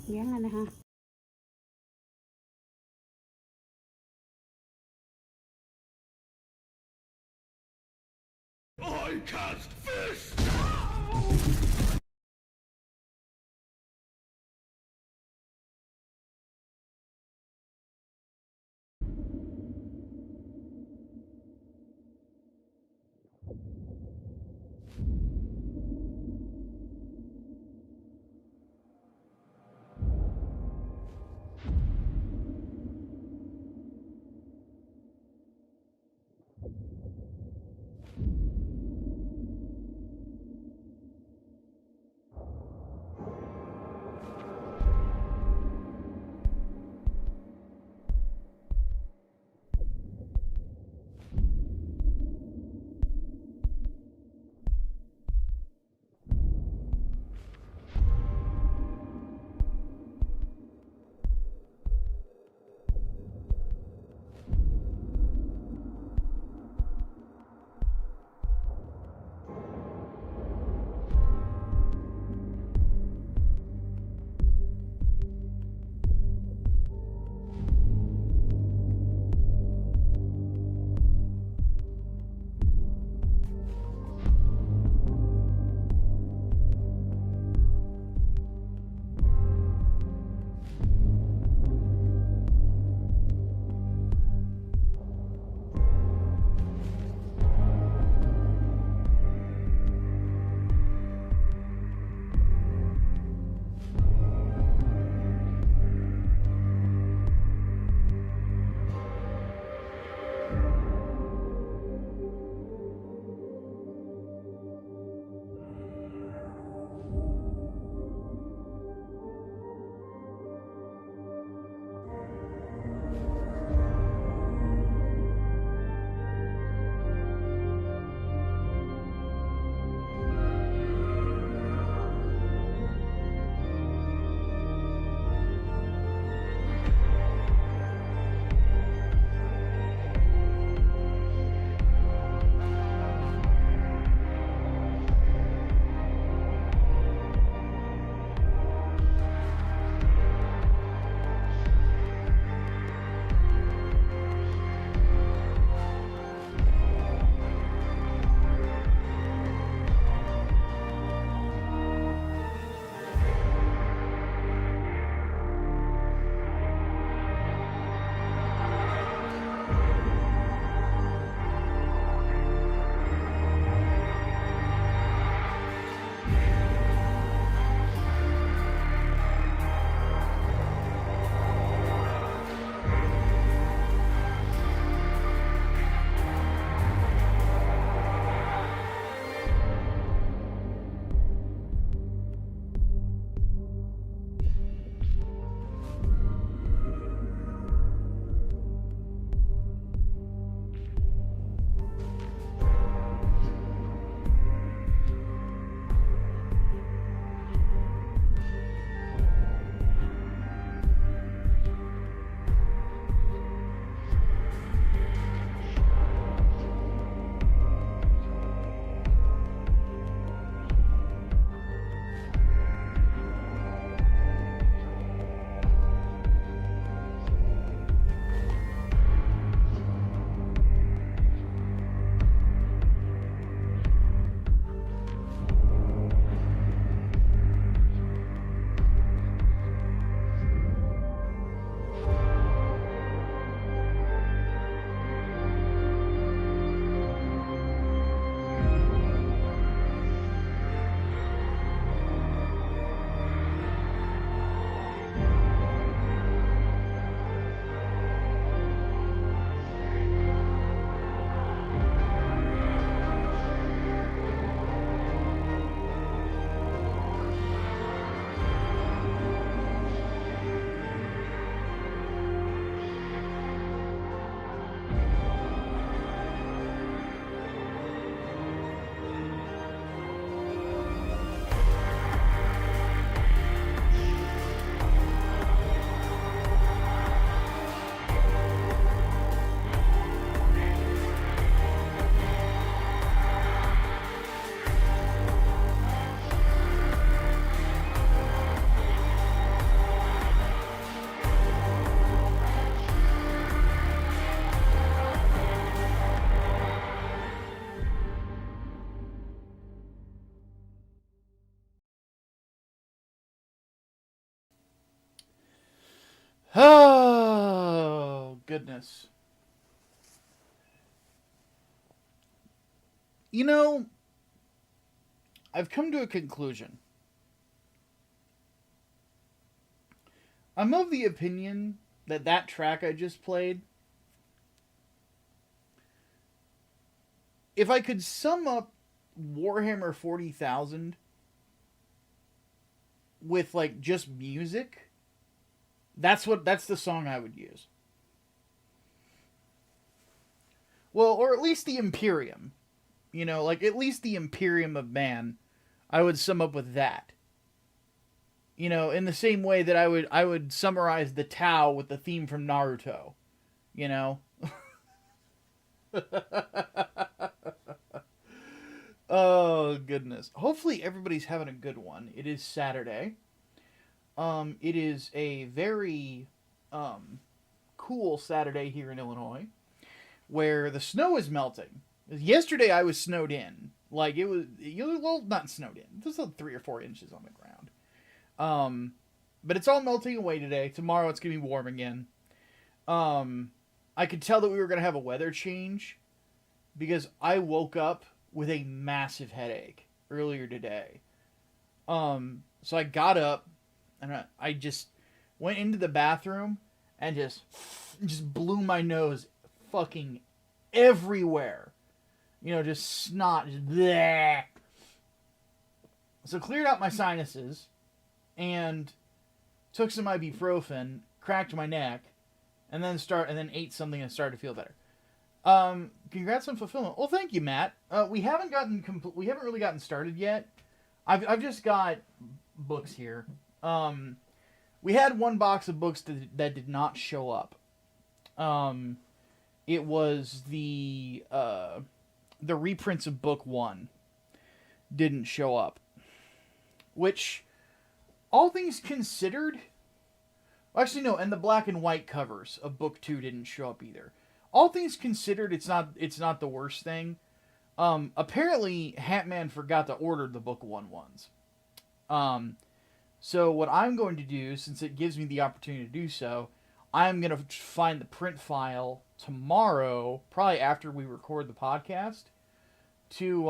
เลี้ยงกันนะคะI cast fist! เ Oh, goodness. You know, I've come to a conclusion. I'm of the opinion that that track I just played, if I could sum up Warhammer 40,000 with like just music, that's the song I would use. Well, or at least the Imperium. You know, like at least the Imperium of Man, I would sum up with that. You know, in the same way that I would summarize the Tao with the theme from Naruto. You know? Oh goodness. Hopefully everybody's having a good one. It is Saturday. It is a very cool Saturday here in Illinois, where the snow is melting. Yesterday I was snowed in. Like it was, well, not snowed in. There's like 3 or 4 inches on the ground. But it's all melting away today. Tomorrow it's gonna be warm again. I could tell that we were gonna have a weather change because I woke up with a massive headache earlier today. So I got up and I just went into the bathroom and just blew my nose fucking everywhere. You know, just snot, just bleh. So cleared out my sinuses and took some ibuprofen, cracked my neck, and then ate something and started to feel better. Congrats on fulfillment. Well, thank you, Matt. We haven't really gotten started yet. I've just got books here. We had one box of books that did not show up. It was the reprints of book 1 didn't show up, which, all things considered, actually no, and the black and white covers of book 2 didn't show up either. All things considered, it's not the worst thing. Apparently, Hatman forgot to order the book 1 ones. So what I'm going to do, since it gives me the opportunity to do so, I'm going to find the print file tomorrow, probably after we record the podcast, to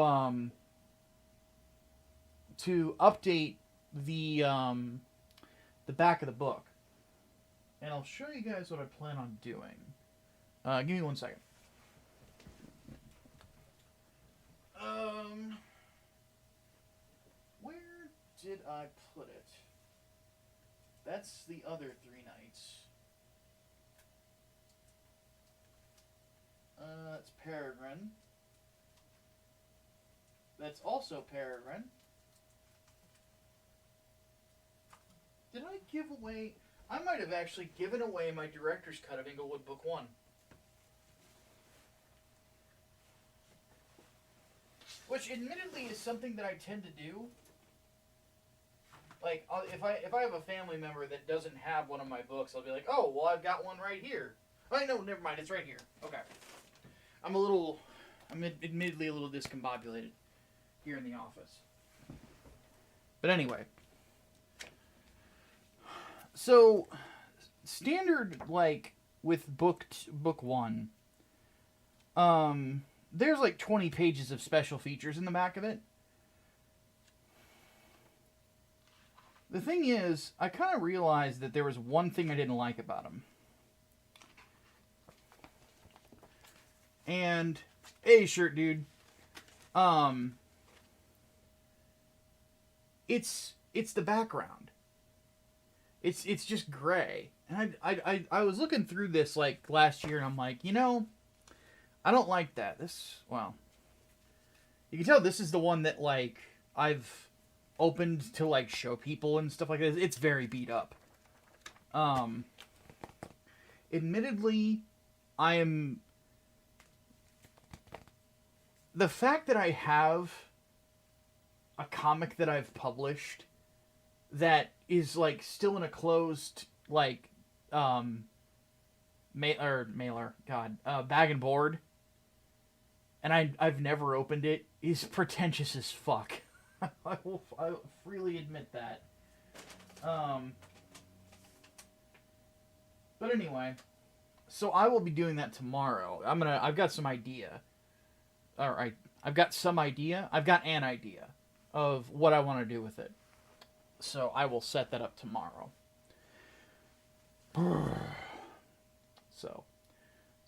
update the back of the book. And I'll show you guys what I plan on doing. Give me 1 second. Where did I put it? That's the other 3 nights. That's Peregrine. That's also Peregrine. Did I give away... I might have actually given away my director's cut of Inglewood Book 1. Which, admittedly, is something that I tend to do. Like, if I have a family member that doesn't have one of my books, I'll be like, oh, well, I've got one right here. Oh, no, never mind, it's right here. Okay. I'm admittedly a little discombobulated here in the office. But anyway. So, standard, like, with book 1, there's like 20 pages of special features in the back of it. The thing is, I kind of realized that there was one thing I didn't like about them. And, hey, shirt dude, it's the background. It's just gray. And I was looking through this like last year, and I'm like, you know, I don't like that. Well, you can tell this is the one that like I've opened to like show people and stuff like this. It's very beat up. Admittedly, the fact that I have a comic that I've published that is like still in a closed like bag and board, and I've never opened it, is pretentious as fuck. I'll freely admit that. But anyway, so I will be doing that tomorrow. I've got some idea. Alright, I've got some idea. I've got an idea of what I want to do with it. So I will set that up tomorrow. So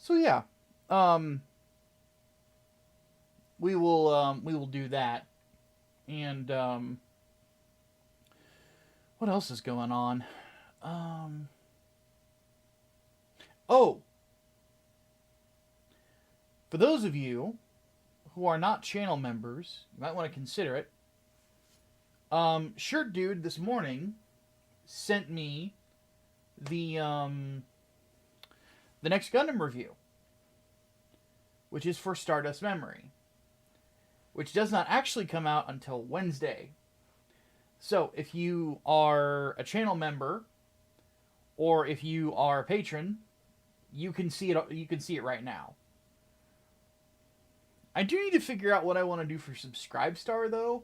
yeah. We will do that. And what else is going on? Oh, for those of you who are not channel members, you might want to consider it. Shirt Dude this morning sent me the next Gundam review, which is for Stardust Memory, which does not actually come out until Wednesday. So if you are a channel member or if you are a patron, you can see it. You can see it right now. I do need to figure out what I want to do for Subscribestar though,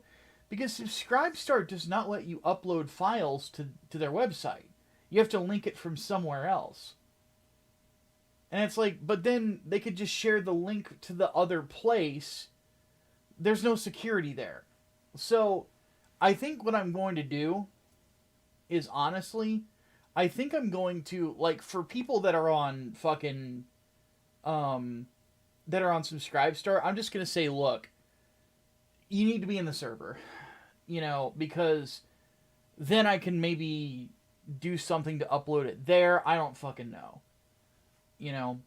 because Subscribestar does not let you upload files to their website. You have to link it from somewhere else. And it's like, but then they could just share the link to the other place. There's no security there. So I think what I'm going to do is, honestly, I think I'm going to, like, for people that are on fucking, that are on Subscribestar, I'm just going to say, look, you need to be in the server, you know, because then I can maybe do something to upload it there. I don't fucking know, you know.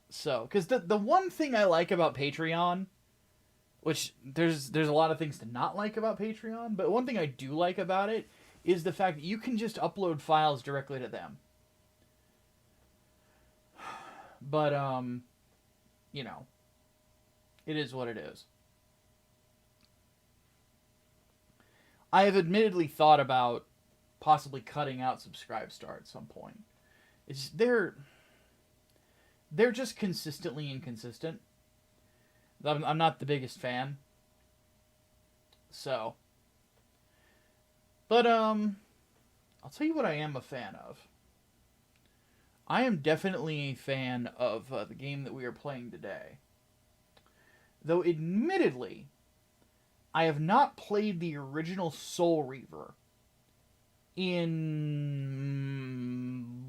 So, because the one thing I like about Patreon, which there's a lot of things to not like about Patreon, but one thing I do like about it is the fact that you can just upload files directly to them. But, you know, it is what it is. I have admittedly thought about possibly cutting out Subscribestar at some point. It's they're just consistently inconsistent. I'm not the biggest fan. So, but I'll tell you what I am a fan of. I am definitely a fan of the game that we are playing today. Though admittedly, I have not played the original Soul Reaver in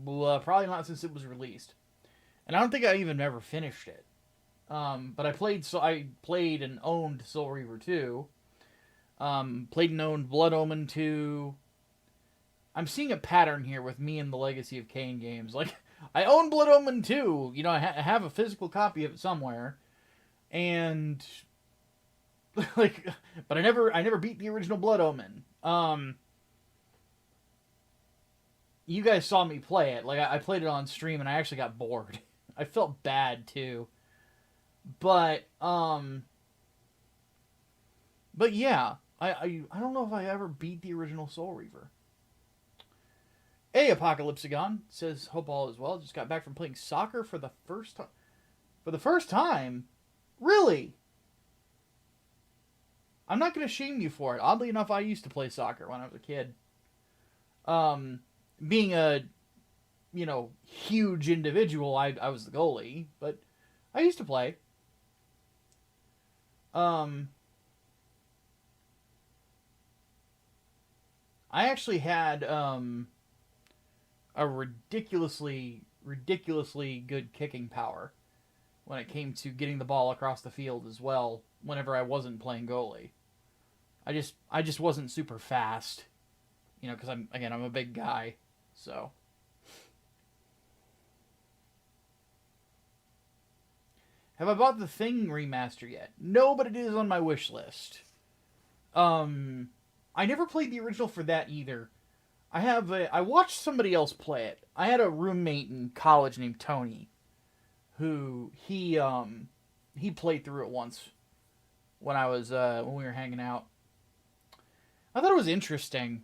probably not since it was released, and I don't think I even ever finished it. But I played and owned Soul Reaver 2. Played and owned Blood Omen 2. I'm seeing a pattern here with me and the Legacy of Kain games. Like, I own Blood Omen 2. You know, I have a physical copy of it somewhere. And like, but I never beat the original Blood Omen. You guys saw me play it. Like, I played it on stream and I actually got bored. I felt bad too. But yeah, I don't know if I ever beat the original Soul Reaver. Hey, Apocalypsagon says, hope all is well. Just got back from playing soccer for the first time. For the first time? Really? I'm not going to shame you for it. Oddly enough, I used to play soccer when I was a kid. Being a, you know, huge individual, I was the goalie, but I used to play. I actually had a ridiculously good kicking power when it came to getting the ball across the field as well. Whenever I wasn't playing goalie, I just wasn't super fast, you know, because I'm a big guy, so. Have I bought the Thing remaster yet? No, but it is on my wish list. I never played the original for that either. I watched somebody else play it. I had a roommate in college named Tony, who he played through it once when we were hanging out. I thought it was interesting.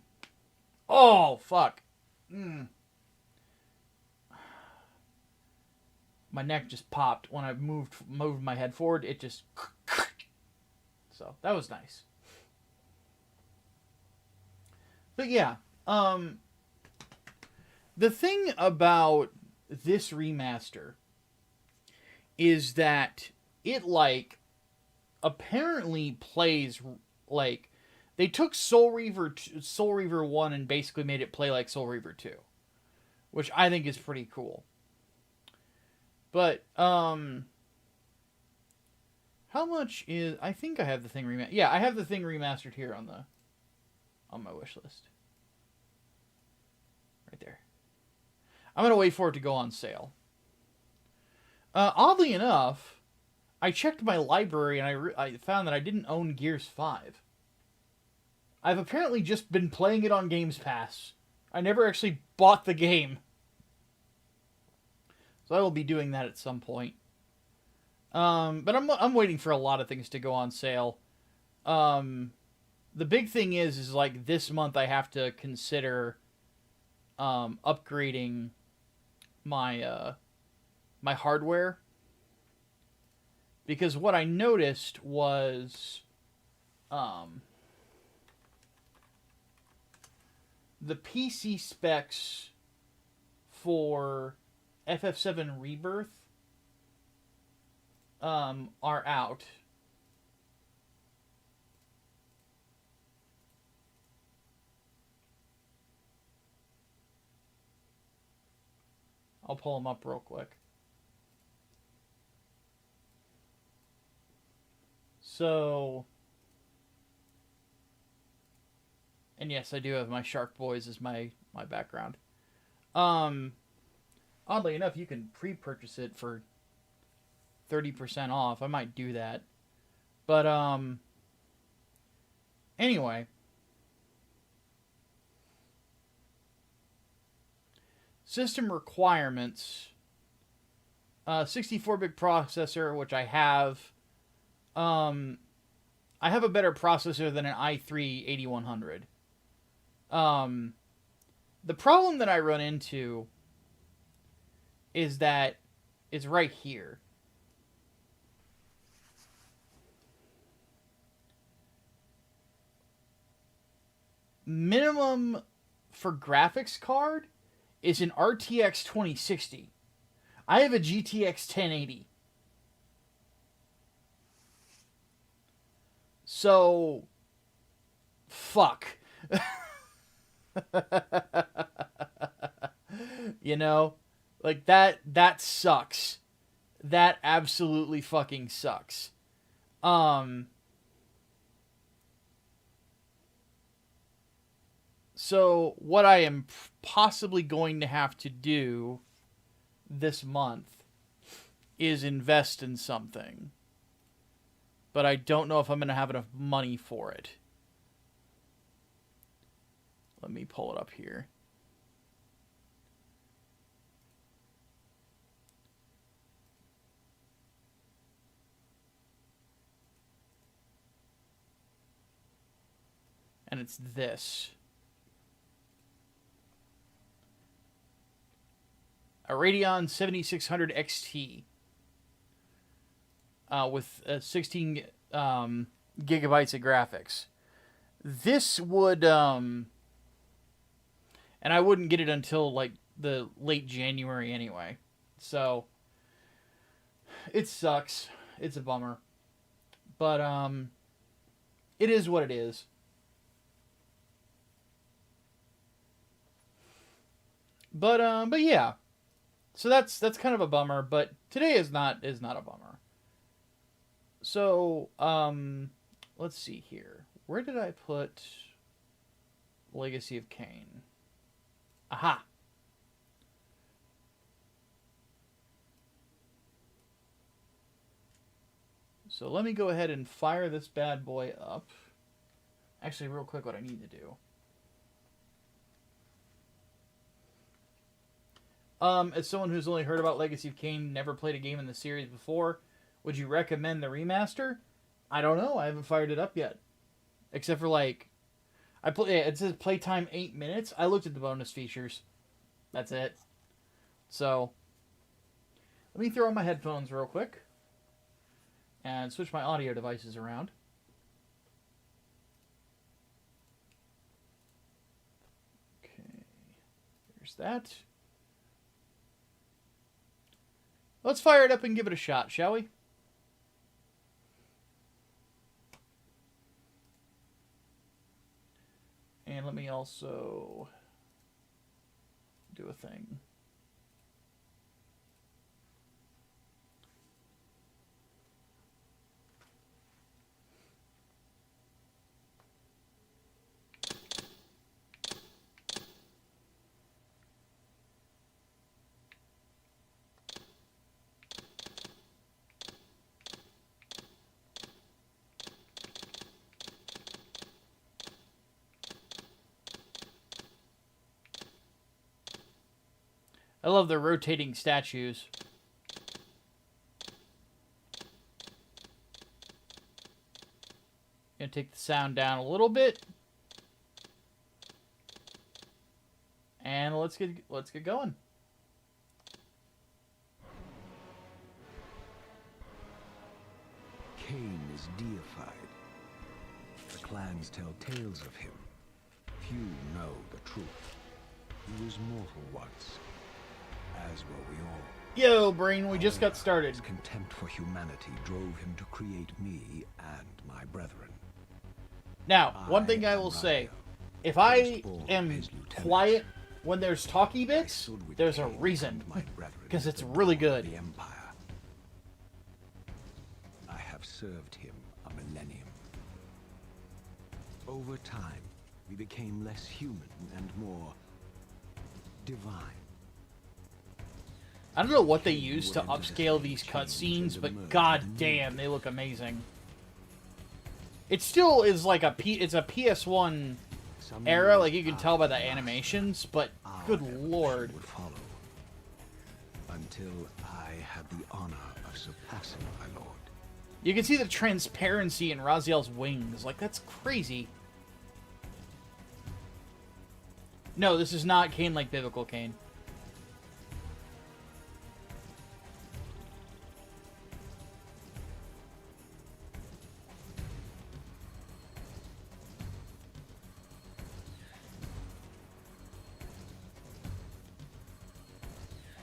Oh fuck. My neck just popped when I moved my head forward. It just so that was nice. But yeah, The thing about this remaster is that it, like, apparently plays like they took Soul Reaver 1 and basically made it play like Soul Reaver 2, which I think is pretty cool. But how much is, I think I have the thing remastered. Yeah, I have the thing remastered here on my wish list. Right there. I'm going to wait for it to go on sale. Oddly enough, I checked my library and I found that I didn't own Gears 5. I've apparently just been playing it on Games Pass. I never actually bought the game. So I will be doing that at some point. But I'm waiting for a lot of things to go on sale. The big thing is like this month I have to consider upgrading my my hardware, because what I noticed was the PC specs for FF7 Rebirth are out. I'll pull them up real quick. So, and yes, I do have my Shark Boys as my background. Oddly enough, you can pre-purchase it for 30% off. I might do that. But anyway, system requirements. 64-bit processor, which I have. I have a better processor than an i3-8100. The problem that I run into is that it's right here. Minimum for graphics card is an RTX 2060. I have a GTX 1080. So, fuck. You know? Like, that sucks. That absolutely fucking sucks. So, what I am possibly going to have to do this month is invest in something. But I don't know if I'm going to have enough money for it. Let me pull it up here. And it's this. A Radeon 7600 XT. With 16 gigabytes of graphics. This would, and I wouldn't get it until like the late January anyway. So, it sucks. It's a bummer. But, it is what it is. But yeah. So that's kind of a bummer, but today is not a bummer. So, let's see here. Where did I put Legacy of Kain? Aha! So let me go ahead and fire this bad boy up. Actually, real quick, what I need to do. As someone who's only heard about Legacy of Kain, never played a game in the series before, would you recommend the remaster? I don't know. I haven't fired it up yet. Except for, like, it says playtime 8 minutes. I looked at the bonus features. That's it. So, let me throw on my headphones real quick. And switch my audio devices around. Okay. There's There's that. Let's fire it up and give it a shot, shall we? And let me also do a thing. I love the rotating statues. Gonna take the sound down a little bit. And let's get going. Kain is deified. The clans tell tales of him. Few know the truth. He was mortal once, as were we all. Yo, Brain, we just got started. His contempt for humanity drove him to create me and my brethren. Now, one thing I will say, if I am quiet when there's talky bits, there's a reason, because it's really good. The Empire. I have served him a millennium. Over time, we became less human and more divine. I don't know what they use to upscale these cutscenes, but god damn, they look amazing. It still is like it's a PS1 era, like you can tell by the animations, but good lord. Would follow, until I had the honor of surpassing my lord. You can see the transparency in Raziel's wings, like that's crazy. No, this is not Kain like biblical Kain.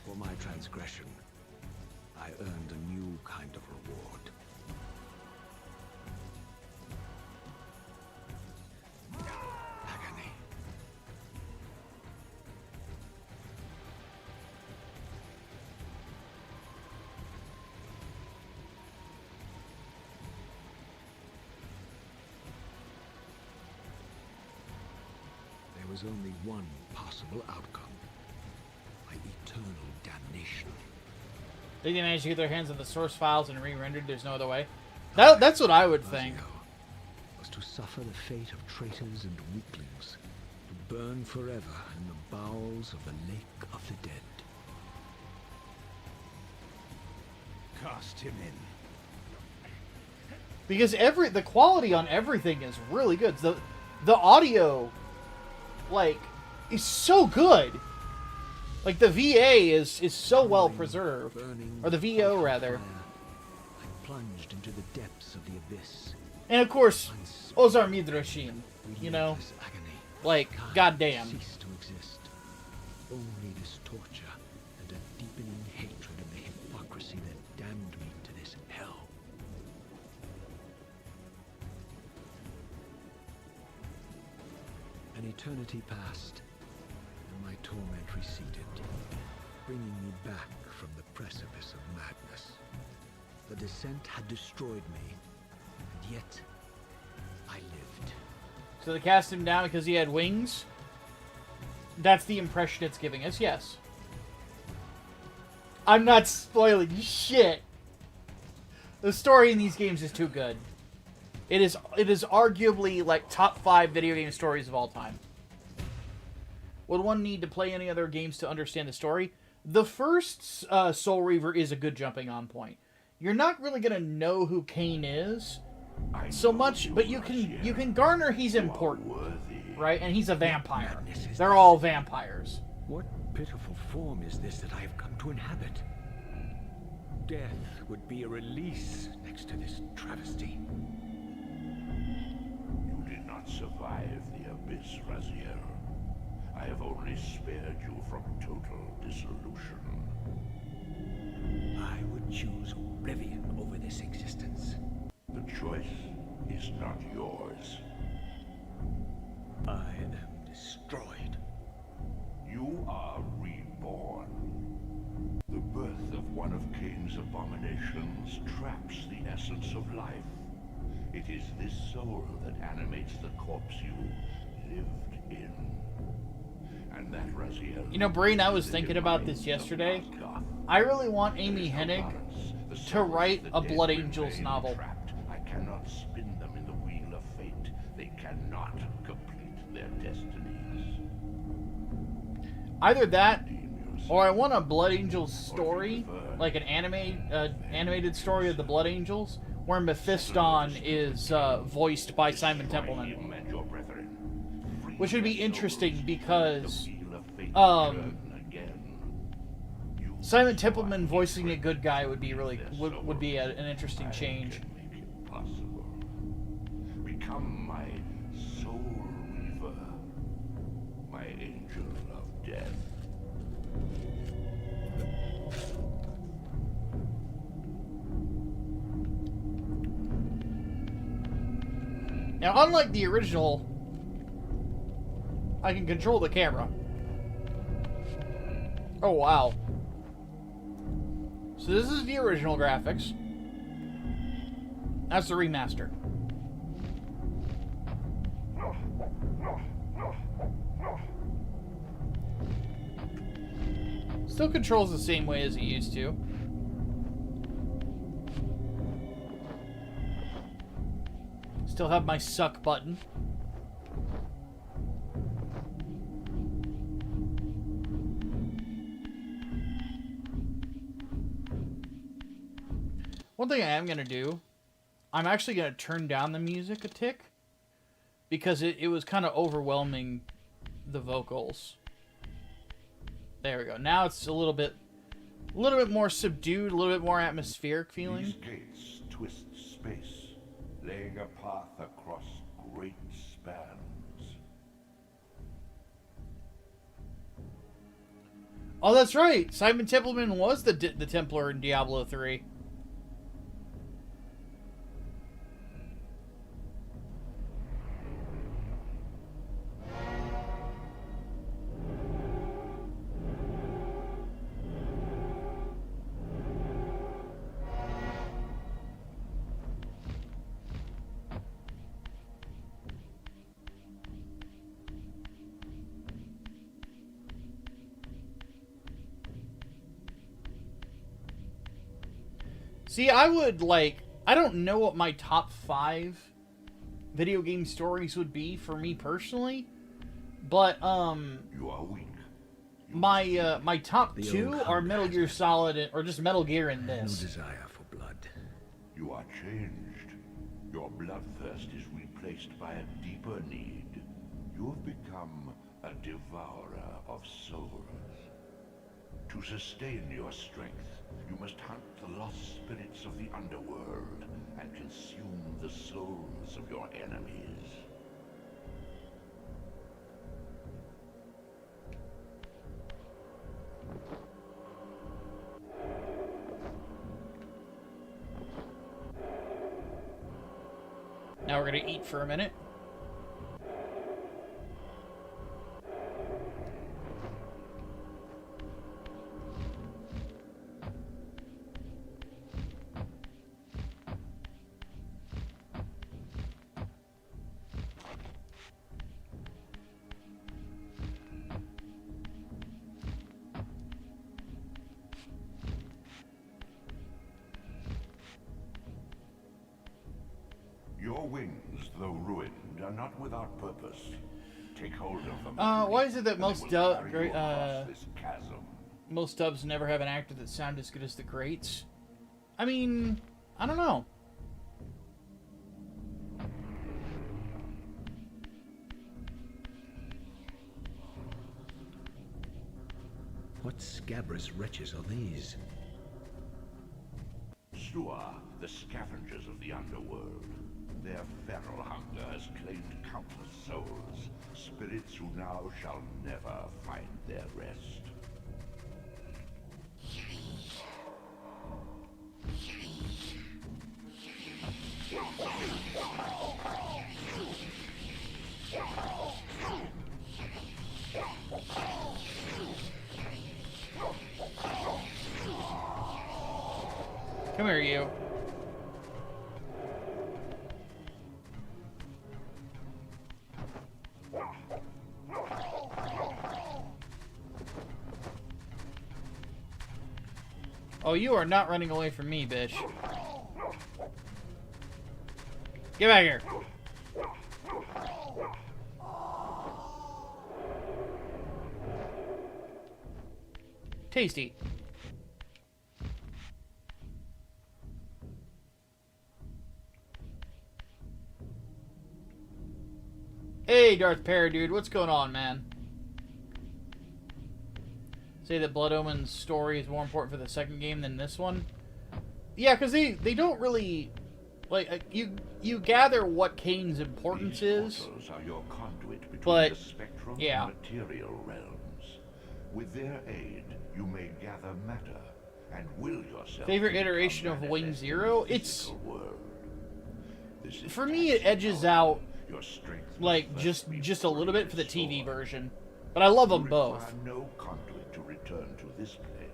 For my transgression, I earned a new kind of reward. Agony. There was only one possible outcome. My eternal damnation. They managed to get their hands on the source files and re-rendered. There's no other way. That's what I would think. Was to suffer the fate of traitors and weaklings, to burn forever in the bowels of the lake of the dead. Cast him in. Because the quality on everything is really good. The audio, like, is so good. Like, the VA is so well preserved. Or the VO, rather. I plunged into the depths of the abyss. And, of course, Ozar Midrashim. You know? Like, goddamn. Cease to exist. Only this torture and a deepening hatred of the hypocrisy that damned me to this hell. An eternity passed, and my torment receded, bringing me back from the precipice of madness. The descent had destroyed me, and yet I lived. So they cast him down because he had wings? That's the impression it's giving us, yes. I'm not spoiling shit. The story in these games is too good. It is arguably like top 5 video game stories of all time. Would one need to play any other games to understand the story? The first Soul Reaver is a good jumping on point. You're not really going to know who Kain is so much, but you can garner he's important, right? And he's a vampire. They're all vampires. What pitiful form is this that I have come to inhabit? Death would be a release next to this travesty. You did not survive the abyss, Raziel. I have only spared you from total dissolution. I would choose oblivion over this existence. The choice is not yours. I am destroyed. You are reborn. The birth of one of Kain's abominations traps the essence of life. It is this soul that animates the corpse you lived in. And that Raziel... You know, Brain, I was thinking about this yesterday. I really want Amy Hennig to write a Blood Angels novel. I cannot spin them in the wheel of fate. They cannot complete their destinies. Either that, or I want a Blood Angels story, like an animated story of the Blood Angels, where Mephiston is voiced by Simon Templeman. Which would be interesting because Simon Templeman voicing a good guy would be really would be an interesting change. Become my soul Reaver, my angel of death. Now, unlike the original, I can control the camera. Oh, wow. So this is the original graphics. That's the remaster. Still controls the same way as it used to. Still have my suck button. One thing I am going to do, I'm actually going to turn down the music a tick, because it was kind of overwhelming, the vocals. There we go. Now it's a little bit more subdued, a little bit more atmospheric feeling. These gates twist space, laying a path across great spans. Oh, that's right. Simon Templeman was the Templar in Diablo 3. See, I don't know what my top 5 video game stories would be for me personally, but, You are weak. my top 2 are Metal Gear Solid, or just Metal Gear in No this. desire for blood. You are changed. Your bloodthirst is replaced by a deeper need. You have become a devourer of souls. To sustain your strength, you must hunt the lost spirits of the Underworld and consume the souls of your enemies. Now we're gonna eat for a minute. Your wings, though ruined, are not without purpose. Take hold of them. Why is it that and most they will carry you across this chasm. most dubs never have an actor that sound as good as the greats? I mean, I don't know. What scabrous wretches are these? Stua, the scavengers of the Underworld. Their Their feral hunger has claimed countless souls, spirits who now shall never find their rest. Come here, you. Oh, you are not running away from me, bitch. Get back here. Tasty. Hey, Darth Paradude, what's going on, man? Say that Blood Omen's story is more important for the second game than this one? Yeah, because they don't really... Like, you gather what Kain's importance is. Are your conduit between but, the spectrum yeah. and material realms. With their aid, you may gather matter and will yourself. Favorite iteration of Wing Zero? It's... This is for me, it edges out, your strength like, just a little bit for the TV version. But I love them both. No conduit to return to this plane.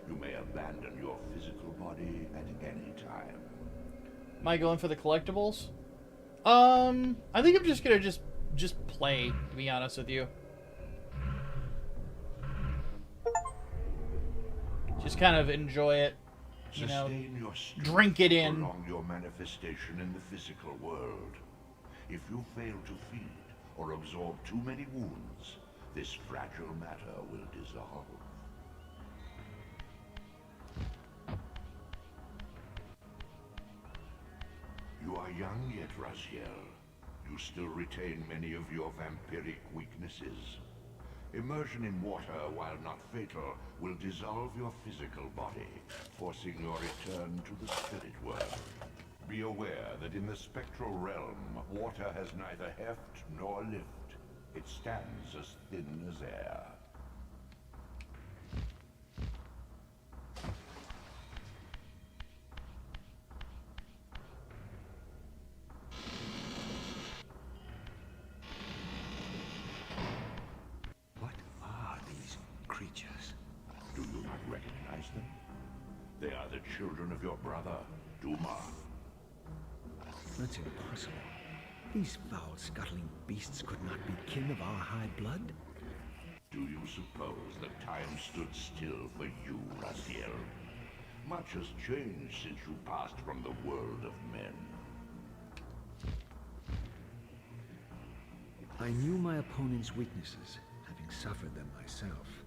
You may abandon your physical body at any time. Am I going for the collectibles? I think I'm just gonna just play, to be honest with you. Just kind of enjoy it, you know, drink it in. Prolong your manifestation in the physical world. If you fail to feed or absorb too many wounds, this fragile matter will dissolve. You are young yet, Raziel. You still retain many of your vampiric weaknesses. Immersion in water, while not fatal, will dissolve your physical body, forcing your return to the spirit world. Be aware that in the spectral realm, water has neither heft nor lift. It stands as thin as air. What are these creatures? Do you not recognize them? They are the children of your brother, Duma. That's impossible. These foul, scuttling beasts could not be kin of our high blood. Do you suppose that time stood still for you, Raziel? Much has changed since you passed from the world of men. I knew my opponent's weaknesses, having suffered them myself.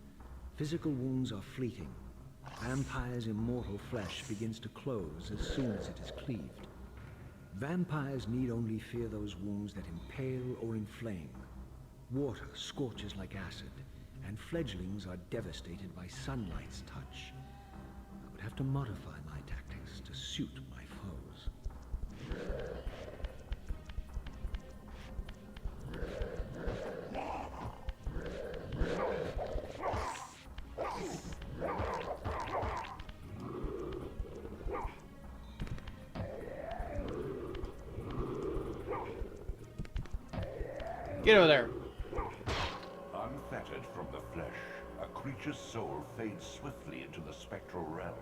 Physical wounds are fleeting. Vampire's immortal flesh begins to close as soon as it is cleaved. Vampires need only fear those wounds that impale or inflame. Water scorches like acid, and fledglings are devastated by sunlight's touch. I would have to modify my tactics to suit my foes. Get over there. Unfettered from the flesh, a creature's soul fades swiftly into the spectral realm.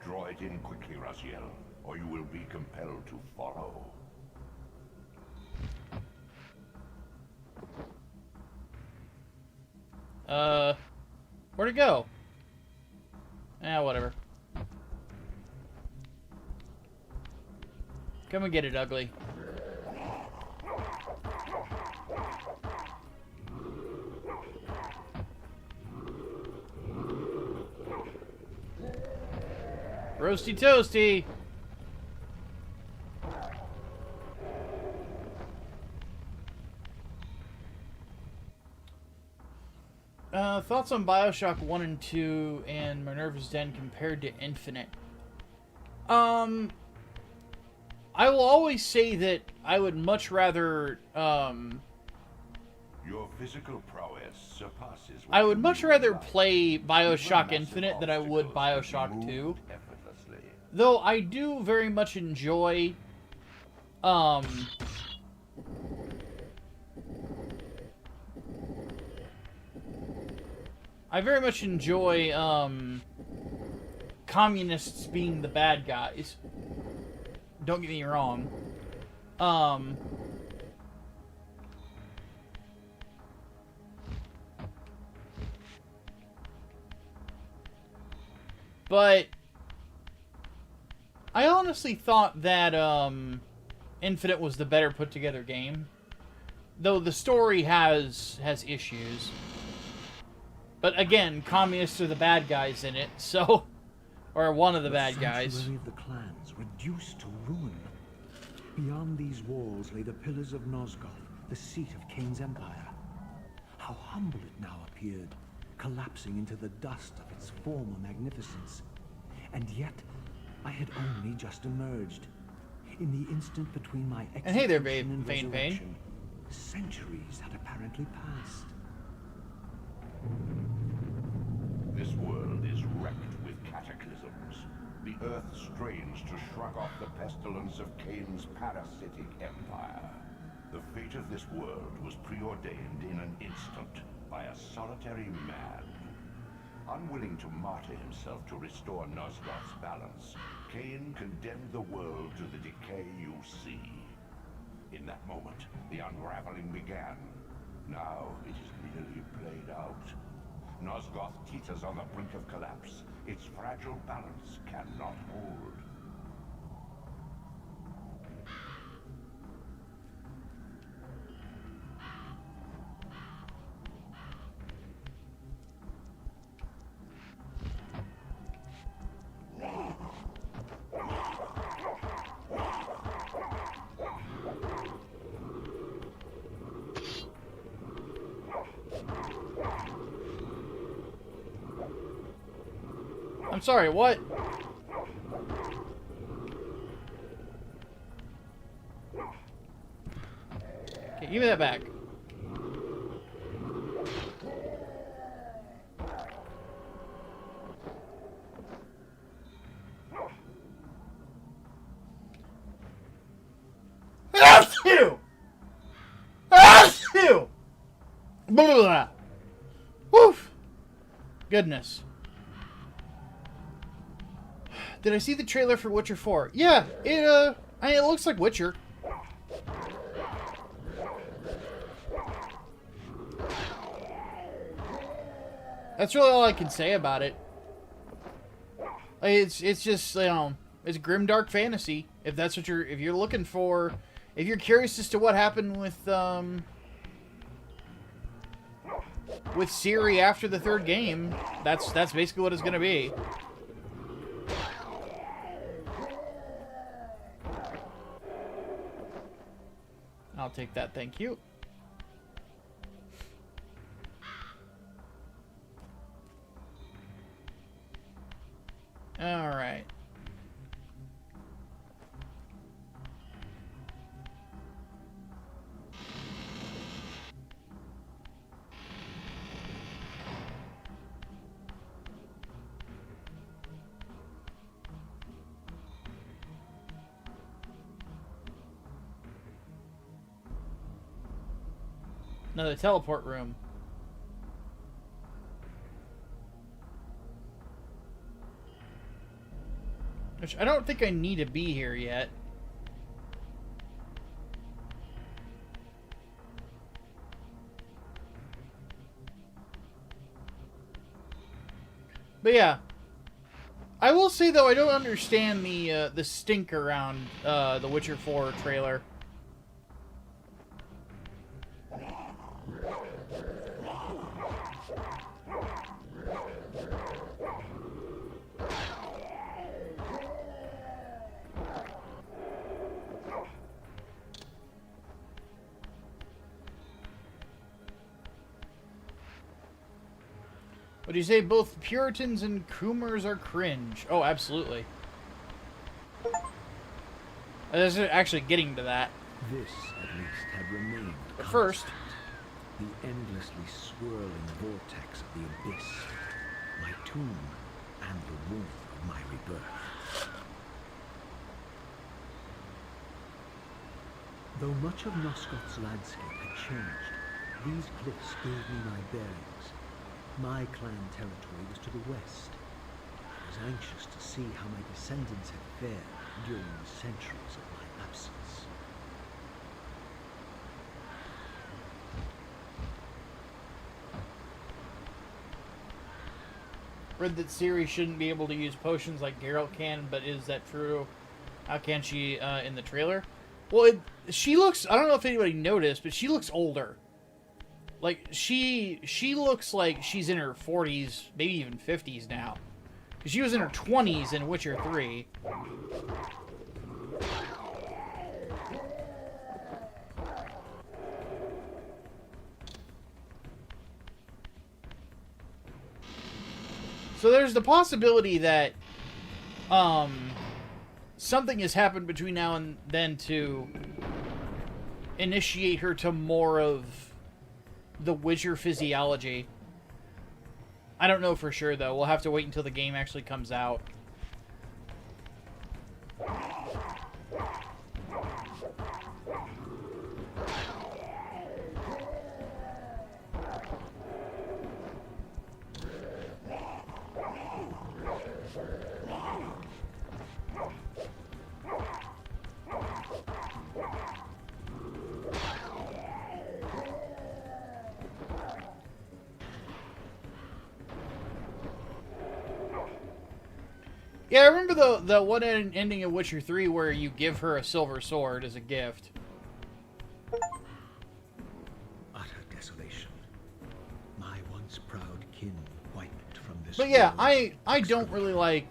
Draw it in quickly, Raziel, or you will be compelled to follow. Where'd it go? Whatever. Come and get it, ugly. Roasty toasty. Thoughts on BioShock 1 and 2 and Minerva's Den compared to Infinite? I I will always say that I would much rather, Your physical prowess surpasses what I would you much knew rather in life. play Bioshock Massive Infinite than I would obstacles can be Bioshock 2. moved effortlessly. Though I do very much enjoy, I very much enjoy, communists being the bad guys. Don't get me wrong. But I honestly thought that Infinite was the better put together game. Though the story has issues. But again, communists are the bad guys in it, so or one of the bad guys. The sanctuary of the clans reduced to ruin. Beyond these walls lay the pillars of Nosgoth, the seat of Kain's empire. How humble it now appeared, collapsing into the dust of its former magnificence. And yet, I had only just emerged. In the instant between my execution And hey there, and Vane resurrection, centuries had apparently passed. This world is wrecked with cataclysms. The earth strains to shrug off the pestilence of Kain's parasitic empire. The fate of this world was preordained in an instant by a solitary man. Unwilling to martyr himself to restore Nosgoth's balance, Kain condemned the world to the decay you see. In that moment, the unraveling began. Now it is nearly played out. Nosgoth teeters on the brink of collapse. Its fragile balance cannot hold. I'm sorry, what? Okay, give me that back. Achoo! Achoo! Blah! Woof! Goodness. Did I see the trailer for Witcher 4? Yeah, it looks like Witcher. That's really all I can say about it. It's just, you know, it's grimdark fantasy. If that's what if you're looking for, if you're curious as to what happened with Ciri after the third game, that's basically what it's gonna be. I'll take that, thank you. All right. Another teleport room. Which I don't think I need to be here yet. But yeah. I will say though I don't understand the stink around the Witcher 4 trailer. Would you say both Puritans and Coomers are cringe? Oh, absolutely. I was actually getting to that. This, at least, had remained But first, the endlessly swirling vortex of the abyss, my tomb, and the warmth of my rebirth. Though much of Nosgoth's landscape had changed, these cliffs gave me my bearings. My clan territory was to the west. I was anxious to see how my descendants had fared during the centuries of my absence. read that Ciri shouldn't be able to use potions like Geralt can, but is that true? How can she in the trailer? Well, she looks... I don't know if anybody noticed, but she looks older. Like, she looks like she's in her 40s, maybe even 50s now. Because she was in her 20s in Witcher 3. So there's the possibility that something has happened between now and then to initiate her to more of the Witcher physiology. I don't know for sure, though. We'll have to wait until the game actually comes out. Yeah, I remember the one ending of Witcher 3 where you give her a silver sword as a gift. Utter desolation. My once proud kin wiped from this But yeah, world. I don't really like...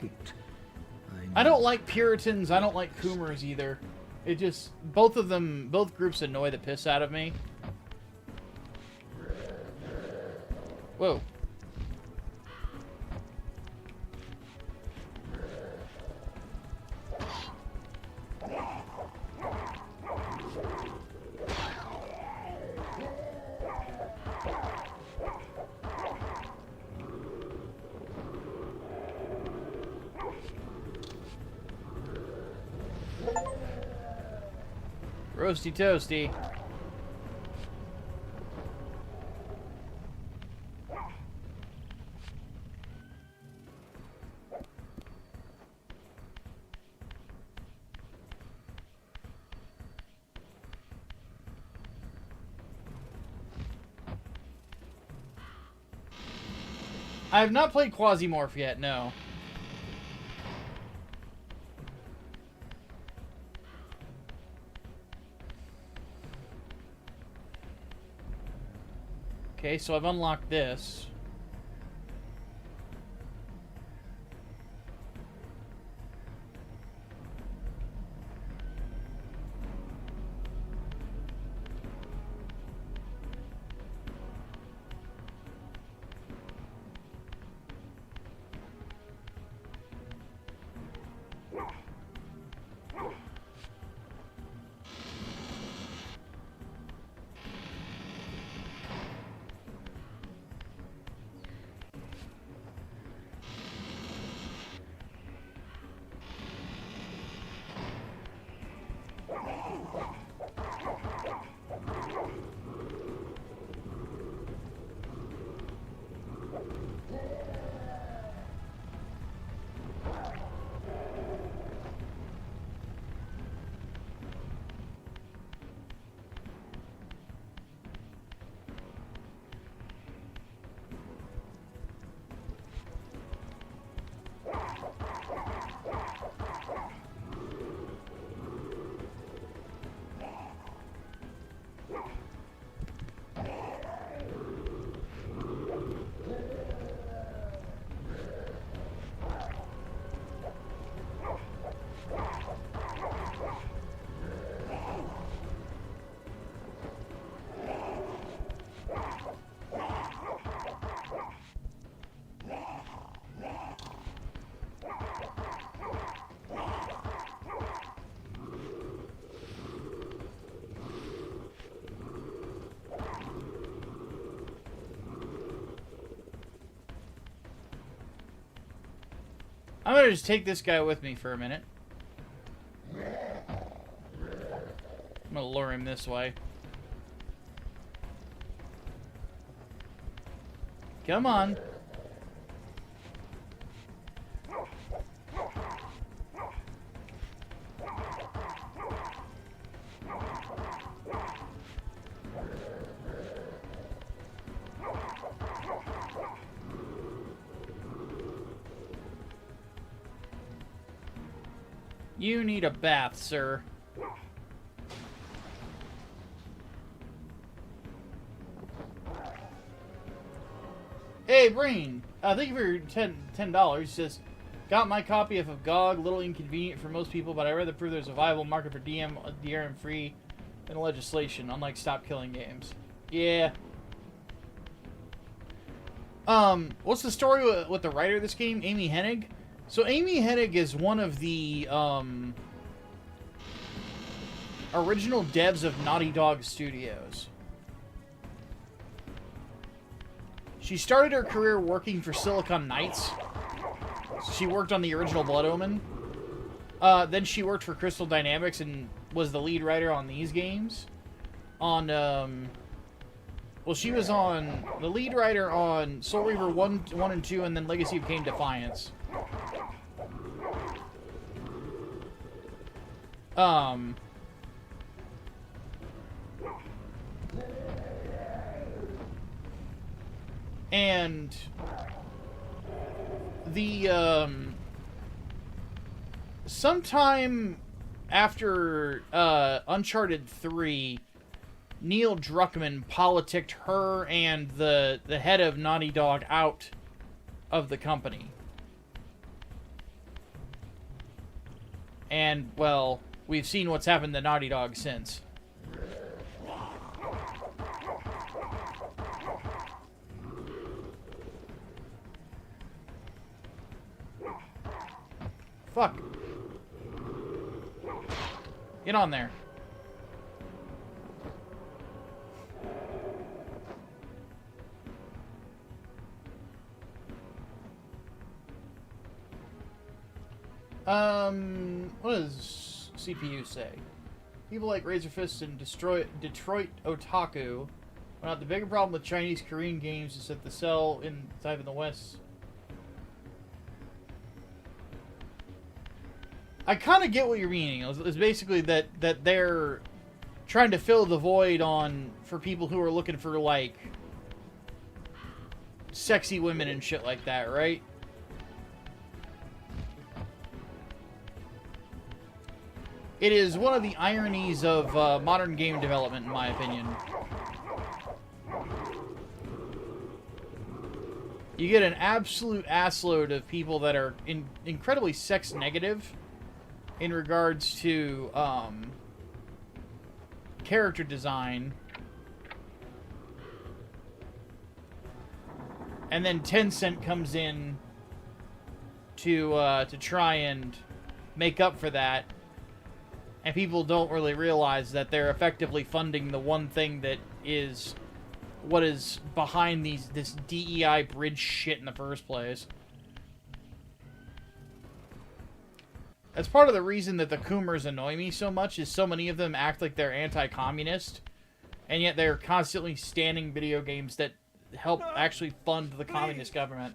I don't like Puritans, I don't like Coomers either. It just... both groups annoy the piss out of me. Whoa. Roasty toasty. I have not played Quasimorph yet, no. Okay, so I've unlocked this. I'm gonna just take this guy with me for a minute. I'm gonna lure him this way. Come on. You need a bath, sir. Hey, Brain. Thank you for your $10. He says, got my copy of GOG. A little inconvenient for most people, but I rather prove there's a viable market for DRM free than legislation, unlike Stop Killing games. Yeah. What's the story with the writer of this game, Amy Hennig? So Amy Hennig is one of the original devs of Naughty Dog Studios. She started her career working for Silicon Knights. She worked on the original Blood Omen. Then she worked for Crystal Dynamics and was the lead writer on these games. Well, she was on the lead writer on Soul Reaver 1 and 2, and then Legacy of Kain Defiance. And the sometime after Uncharted 3, Neil Druckmann politicked her and the head of Naughty Dog out of the company. And, well, we've seen what's happened to Naughty Dog since. Fuck. Get on there. What does CPU say? People like Razorfist and Detroit Otaku. Well, the bigger problem with Chinese Korean games is that the sell in type in the West. I kind of get what you're meaning. It's basically that they're trying to fill the void for people who are looking for, like, sexy women and shit like that, right? It is one of the ironies of modern game development, in my opinion. You get an absolute assload of people that are incredibly sex negative in regards to character design, and then Tencent comes in to try and make up for that, and people don't really realize that they're effectively funding the one thing that is what is behind this DEI bridge shit in the first place. That's part of the reason that the Coomers annoy me so much, is so many of them act like they're anti-communist, and yet they're constantly standing video games that help actually fund the communist government.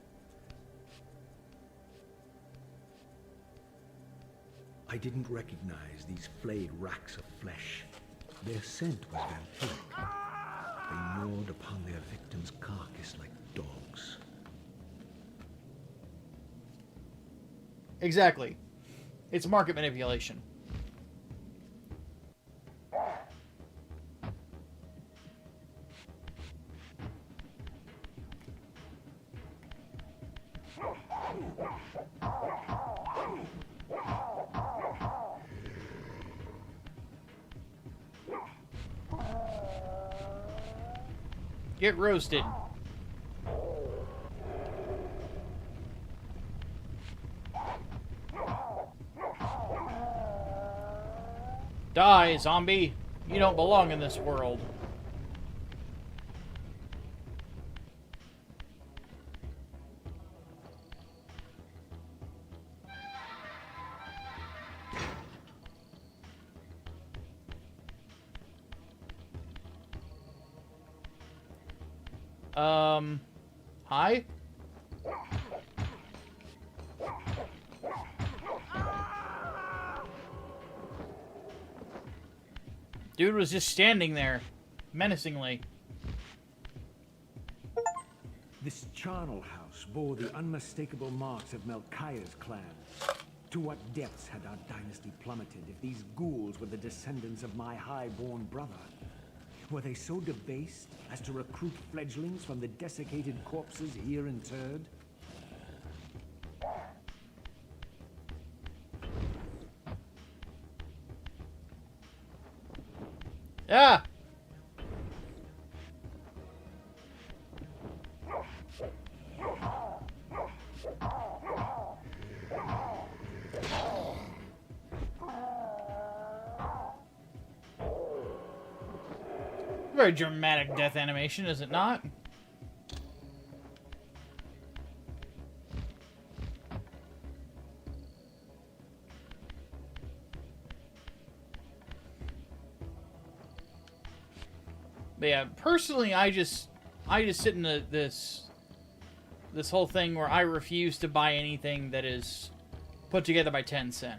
I didn't recognize these flayed racks of flesh. Their scent was vampiric. They gnawed upon their victim's carcass like dogs. Exactly. It's market manipulation. Get roasted. Die, zombie. You don't belong in this world. Hi? Dude was just standing there, menacingly. This charnel house bore the unmistakable marks of Melchiah's clan. To what depths had our dynasty plummeted if these ghouls were the descendants of my high-born brother? Were they so debased as to recruit fledglings from the desiccated corpses here interred? Ah! Very dramatic death animation, is it not? But yeah, personally, I just sit in this whole thing where I refuse to buy anything that is put together by Tencent.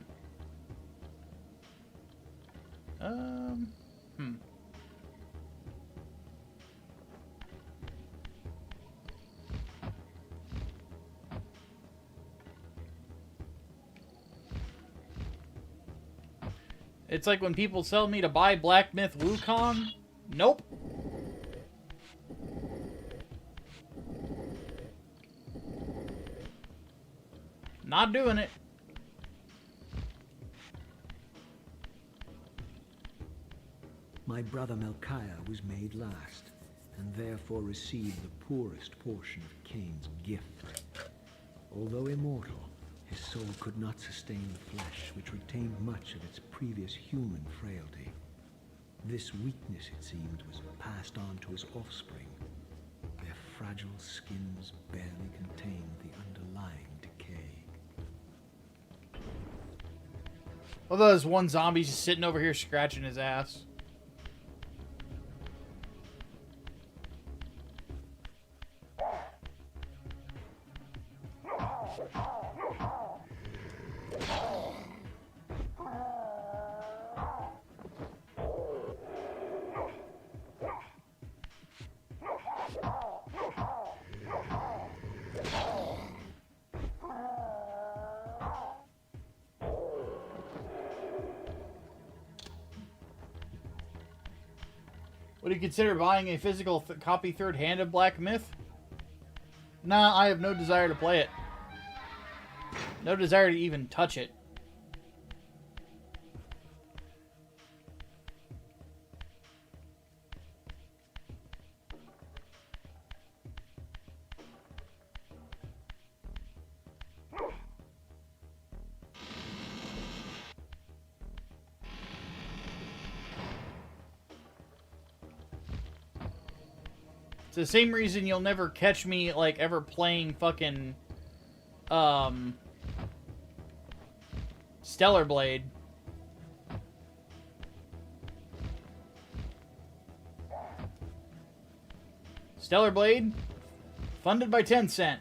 It's like when people tell me to buy Black Myth Wukong. Nope. Not doing it. My brother Melchiah was made last, and therefore received the poorest portion of Kain's gift. Although immortal, his soul could not sustain the flesh, which retained much of its previous human frailty. This weakness, it seemed, was passed on to his offspring. Their fragile skins barely contained the underlying decay. Although there's one zombie just sitting over here scratching his ass. Would you consider buying a physical copy third hand of Black Myth? Nah, I have no desire to play it. No desire to even touch it. It's the same reason you'll never catch me, like, ever playing fucking, Stellar Blade. Stellar Blade, funded by Tencent.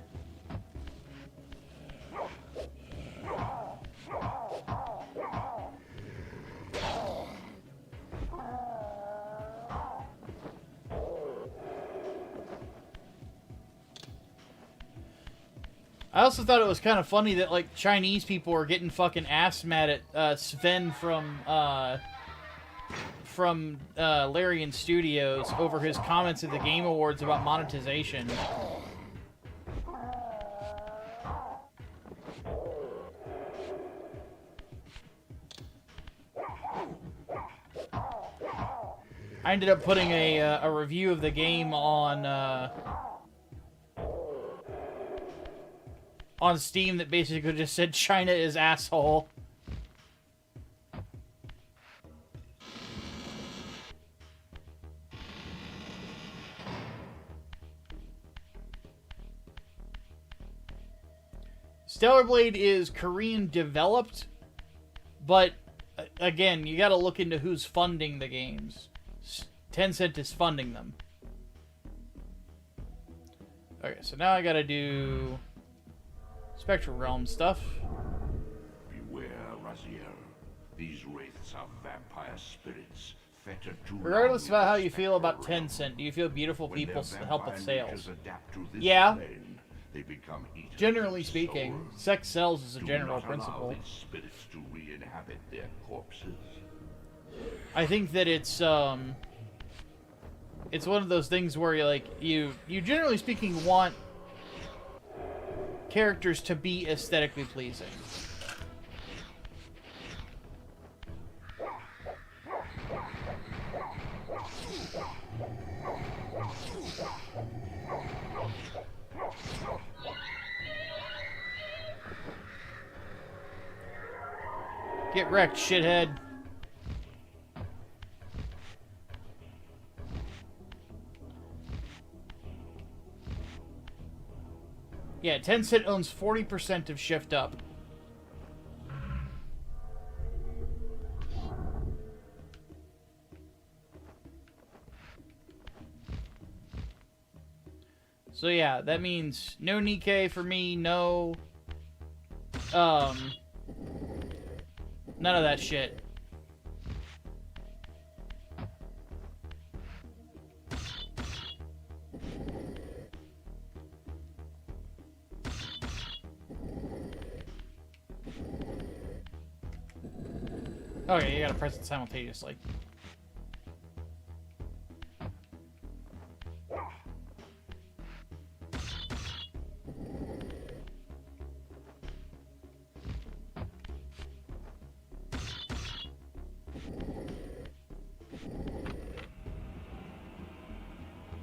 I also thought it was kind of funny that, like, Chinese people were getting fucking ass mad at Sven from Larian Studios over his comments at the Game Awards about monetization. I ended up putting a review of the game on Steam that basically just said China is asshole. Stellar Blade is Korean developed, but again, you gotta look into who's funding the games. Tencent is funding them. Okay, so now I gotta do Spectral Realm stuff. Beware, Raziel. These wraiths are vampire spirits, fettered to Regardless of how you feel about Tencent, do you feel beautiful people help with sales? Yeah. They become Generally speaking, sex sells as a general not allow principle. these spirits to re-inhabit their corpses. I think that it's one of those things where you generally speaking want characters to be aesthetically pleasing. Get wrecked, shithead. Yeah, Tencent owns 40% of Shift Up. So yeah, that means no Nikkei for me, no... None of that shit. Okay, you gotta press it simultaneously.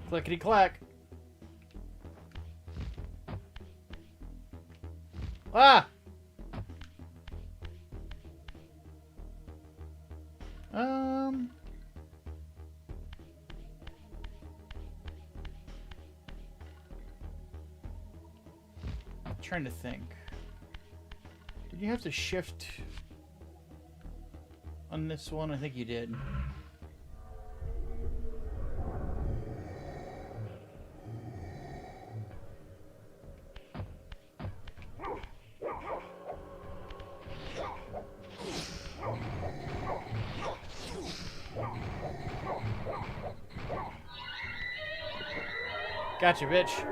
Clickety clack. Ah! Trying to think. Did you have to shift on this one? I think you did. Gotcha, bitch.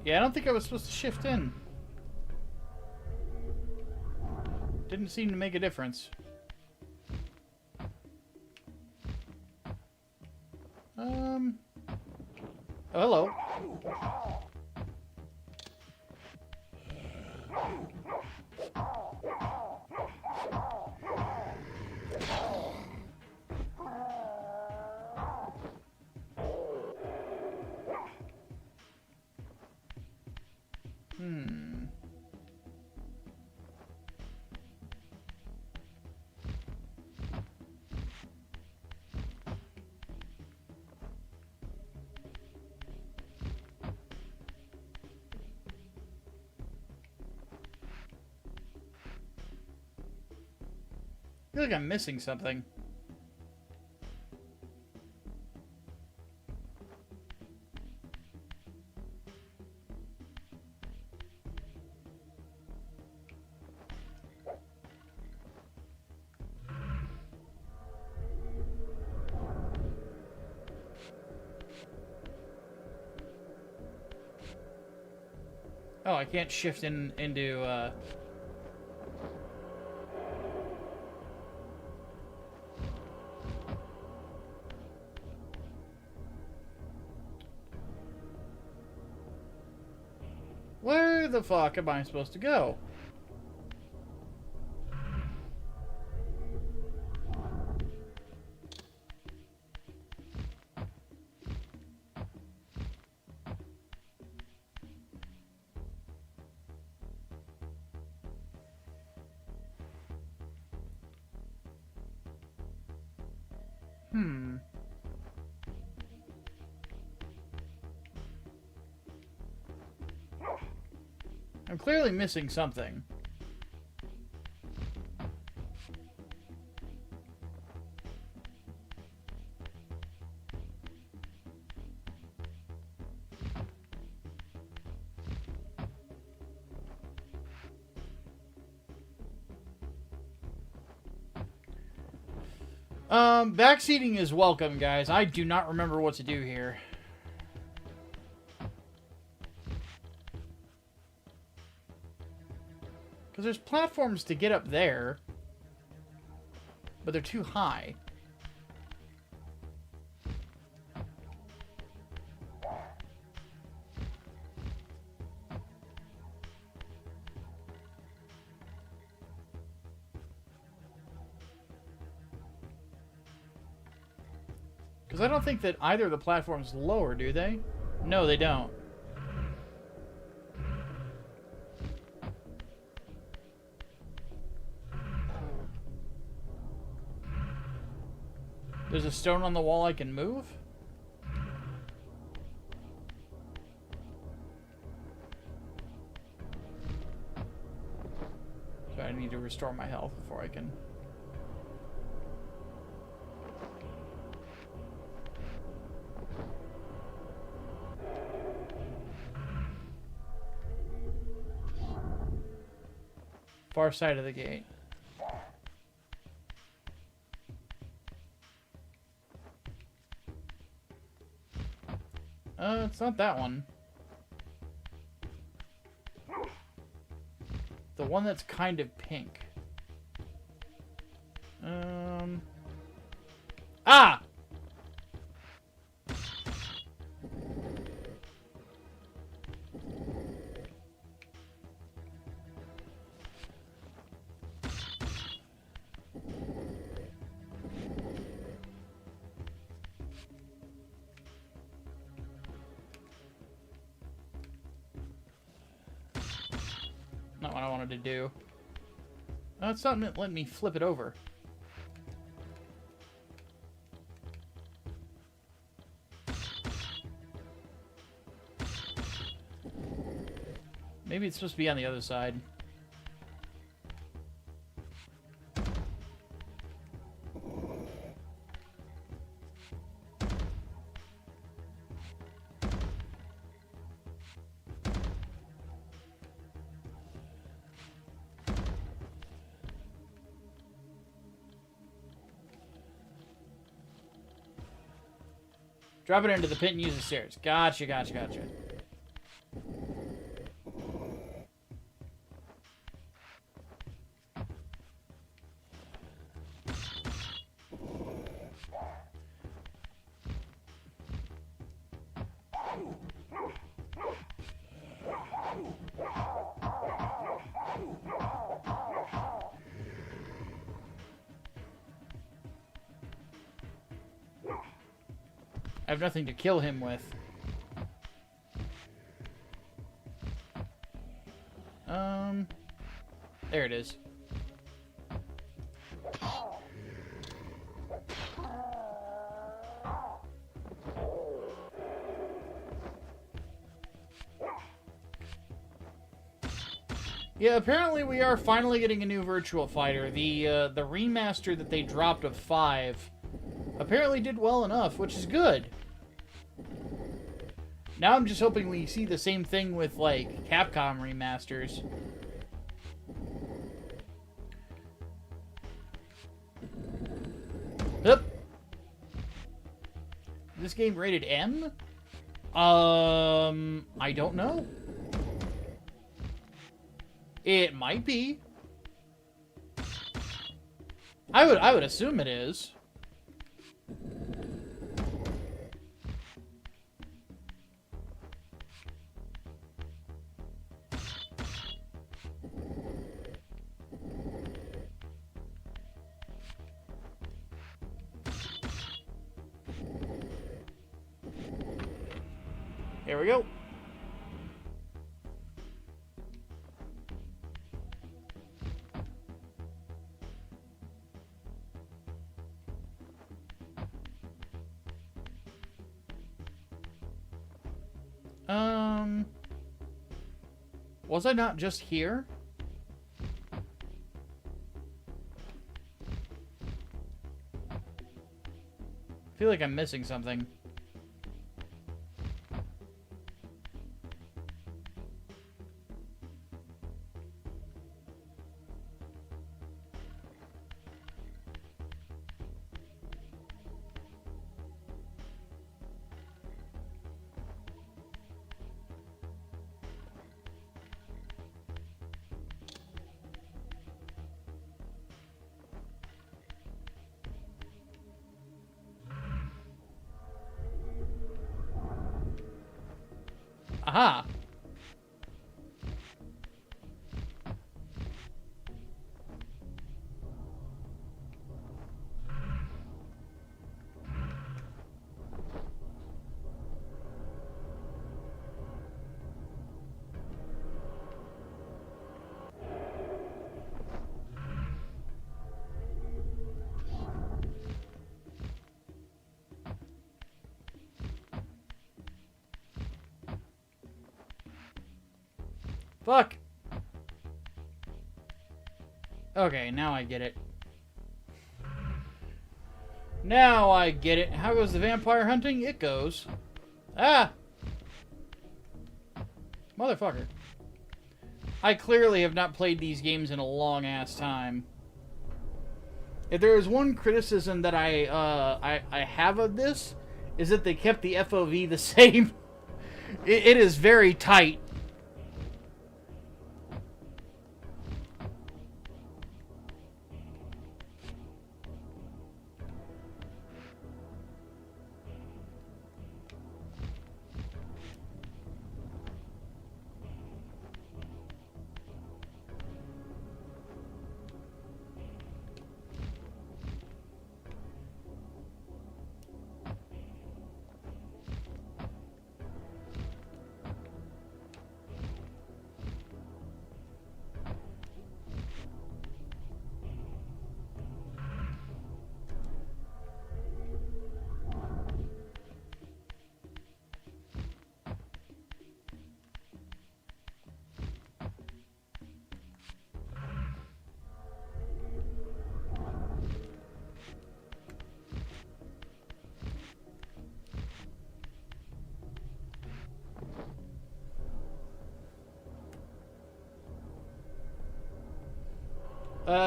Yeah, I don't think I was supposed to shift in. Didn't seem to make a difference. Oh, hello. I feel like I'm missing something. Oh, I can't shift into Where the fuck am I supposed to go? Hmm. I'm clearly missing something. Backseating is welcome, guys. I do not remember what to do here. Because there's platforms to get up there, but they're too high. Because I don't think that either of the platforms lower, do they? No, they don't. There's a stone on the wall I can move? So I need to restore my health before I can... Far side of the gate. It's not that one. The one that's kind of pink. Ah! Not what I wanted to do. Oh, it's not letting me flip it over. Maybe it's supposed to be on the other side. Drop it into the pit and use the stairs. Gotcha, gotcha, gotcha. I have nothing to kill him with. There it is. Yeah, apparently we are finally getting a new virtual fighter. The remaster that they dropped of 5 apparently did well enough, which is good. Now I'm just hoping we see the same thing with, like, Capcom remasters. Yep. This game rated M? I don't know. It might be. I would assume it is. Here we go. Was I not just here? I feel like I'm missing something. Aha! Fuck! Okay, now I get it. Now I get it. How goes the vampire hunting? It goes. Ah! Motherfucker. I clearly have not played these games in a long-ass time. If there is one criticism that I have of this, is that they kept the FOV the same. It is very tight.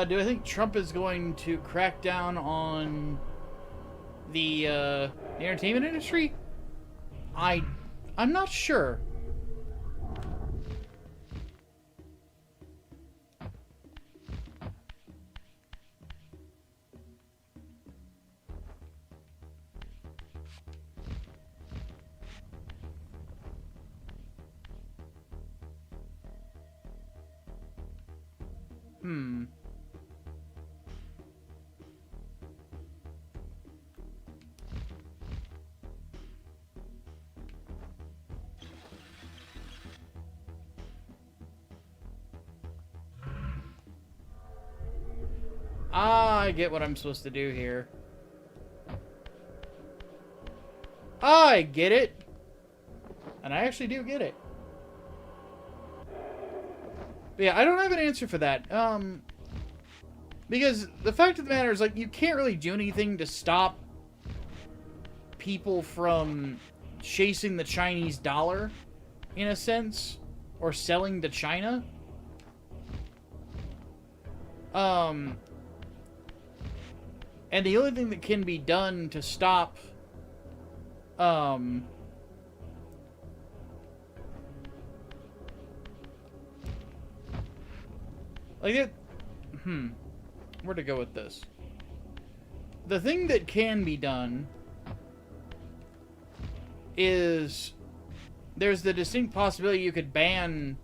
Do I think Trump is going to crack down on the entertainment industry? I'm not sure. I get what I'm supposed to do here. I get it. And I actually do get it. But yeah, I don't have an answer for that. Because the fact of the matter is, like, you can't really do anything to stop people from chasing the Chinese dollar, in a sense, or selling to China. And the only thing that can be done to stop, like it, where to go with this? The thing that can be done is there's the distinct possibility you could ban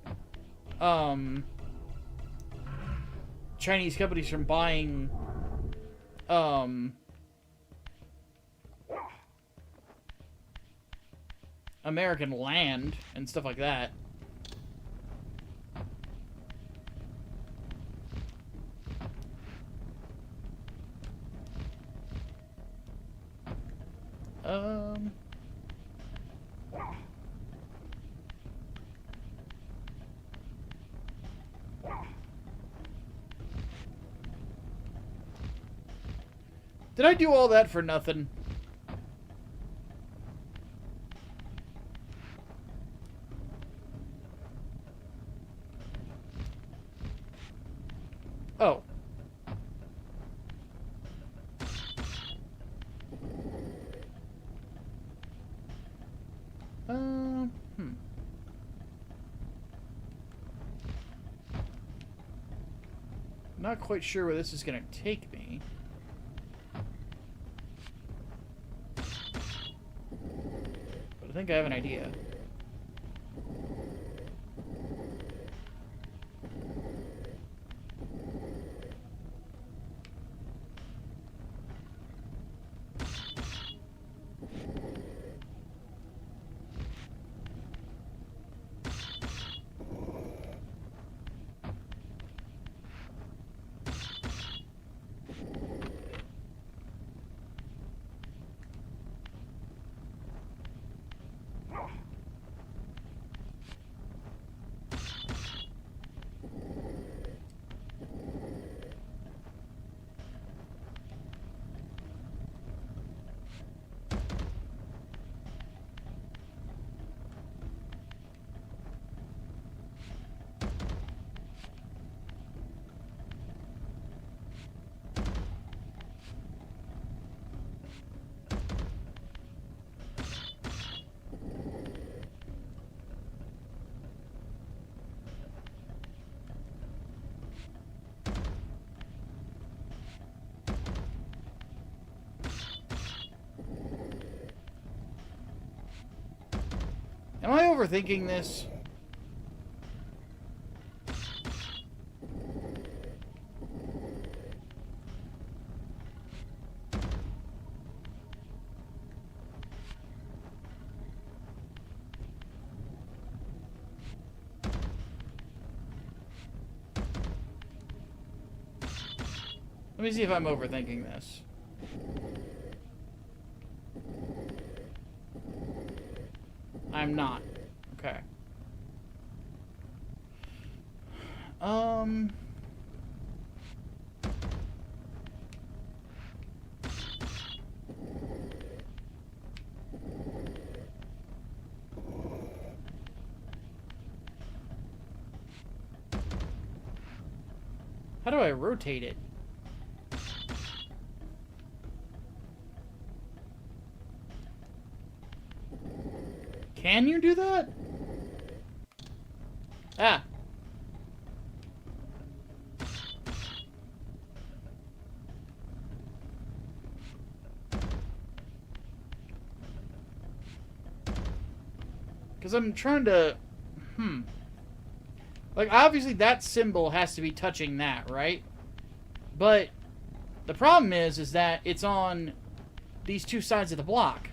Chinese companies from buying American land and stuff like that. Did I do all that for nothing? Oh. Not quite sure where this is going to take me. But I think I have an idea. Am I overthinking this? Let me see if I'm overthinking this. I'm not. Okay. How do I rotate it? Can you do that? Ah. Because I'm trying to... Like, obviously that symbol has to be touching that, right? But the problem is that it's on these two sides of the block.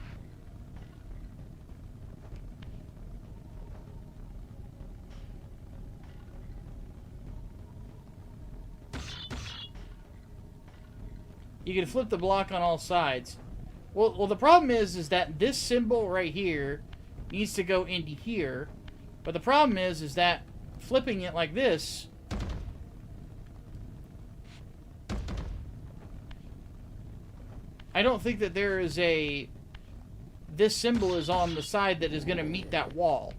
You can flip the block on all sides. Well, the problem is that this symbol right here needs to go into here. But the problem is that flipping it like this, I don't think that there is a... This symbol is on the side that is going to meet that wall.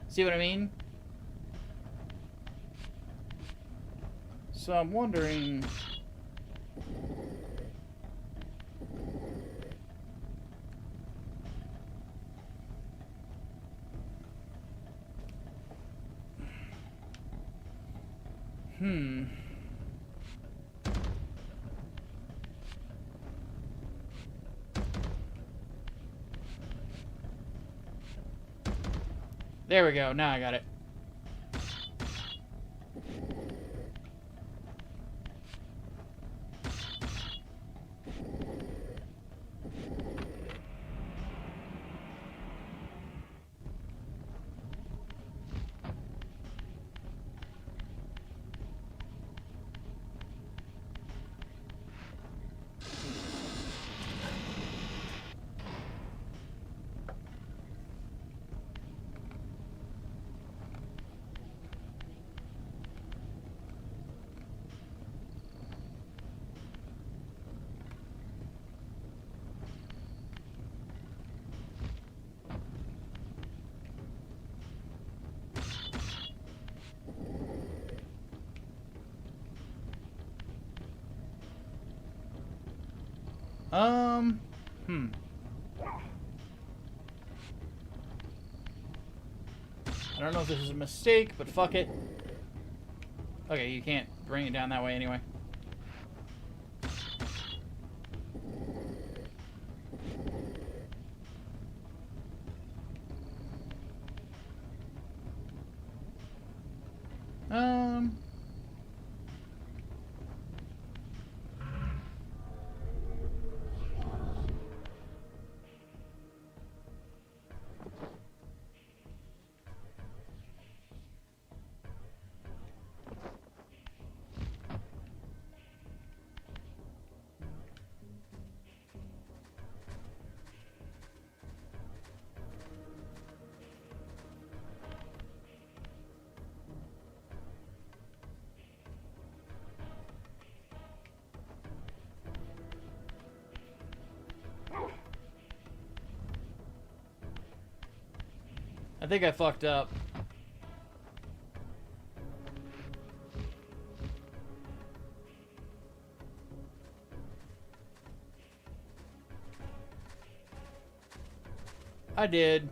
See what I mean? So I'm wondering... There we go. Now I got it. Hmm. I don't know if this is a mistake, but fuck it. Okay, you can't bring it down that way anyway. I think I fucked up. I did.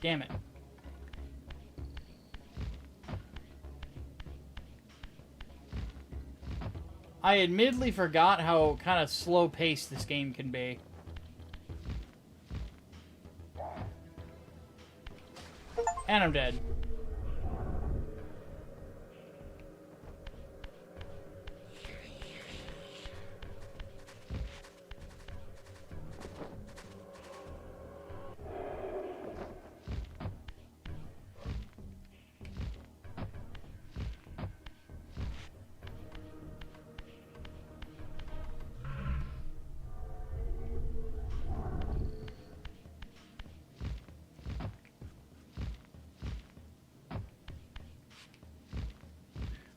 Damn it. I admittedly forgot how kind of slow-paced this game can be. And I'm dead.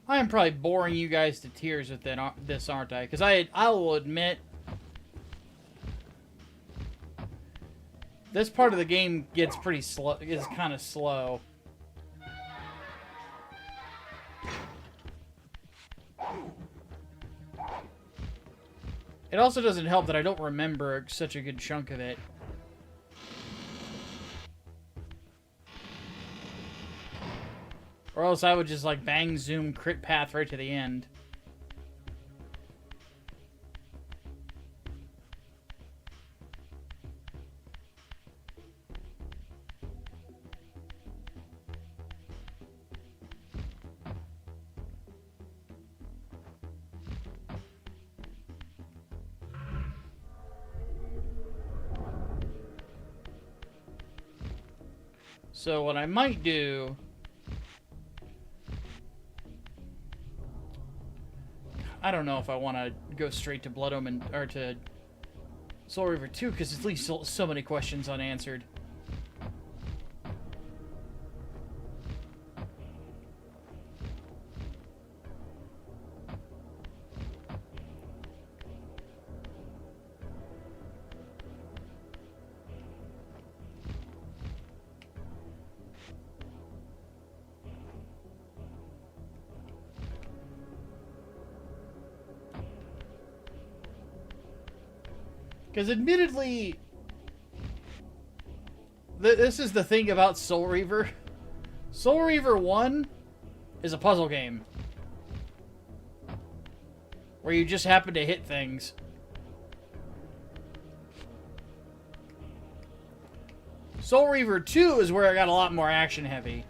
I am probably boring you guys to tears with this, aren't I? Because I will admit, this part of the game gets pretty slow. Is kind of slow. It also doesn't help that I don't remember such a good chunk of it. Or else I would just, like, bang, zoom, crit path right to the end. So what I might do... I don't know if I want to go straight to Blood Omen, or to Soul Reaver 2, because it leaves so many questions unanswered. Because admittedly, this is the thing about Soul Reaver. Soul Reaver 1 is a puzzle game. where you just happen to hit things. Soul Reaver 2 is where I got a lot more action heavy.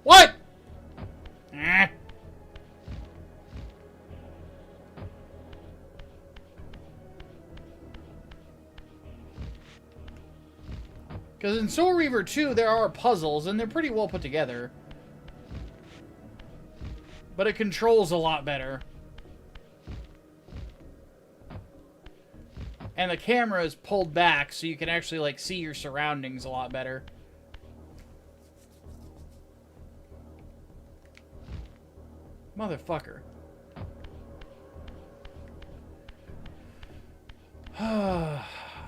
What? Eh. Because in Soul Reaver 2, there are puzzles, and they're pretty well put together. But it controls a lot better. And the camera is pulled back, so you can actually, like, see your surroundings a lot better. Motherfucker. I'm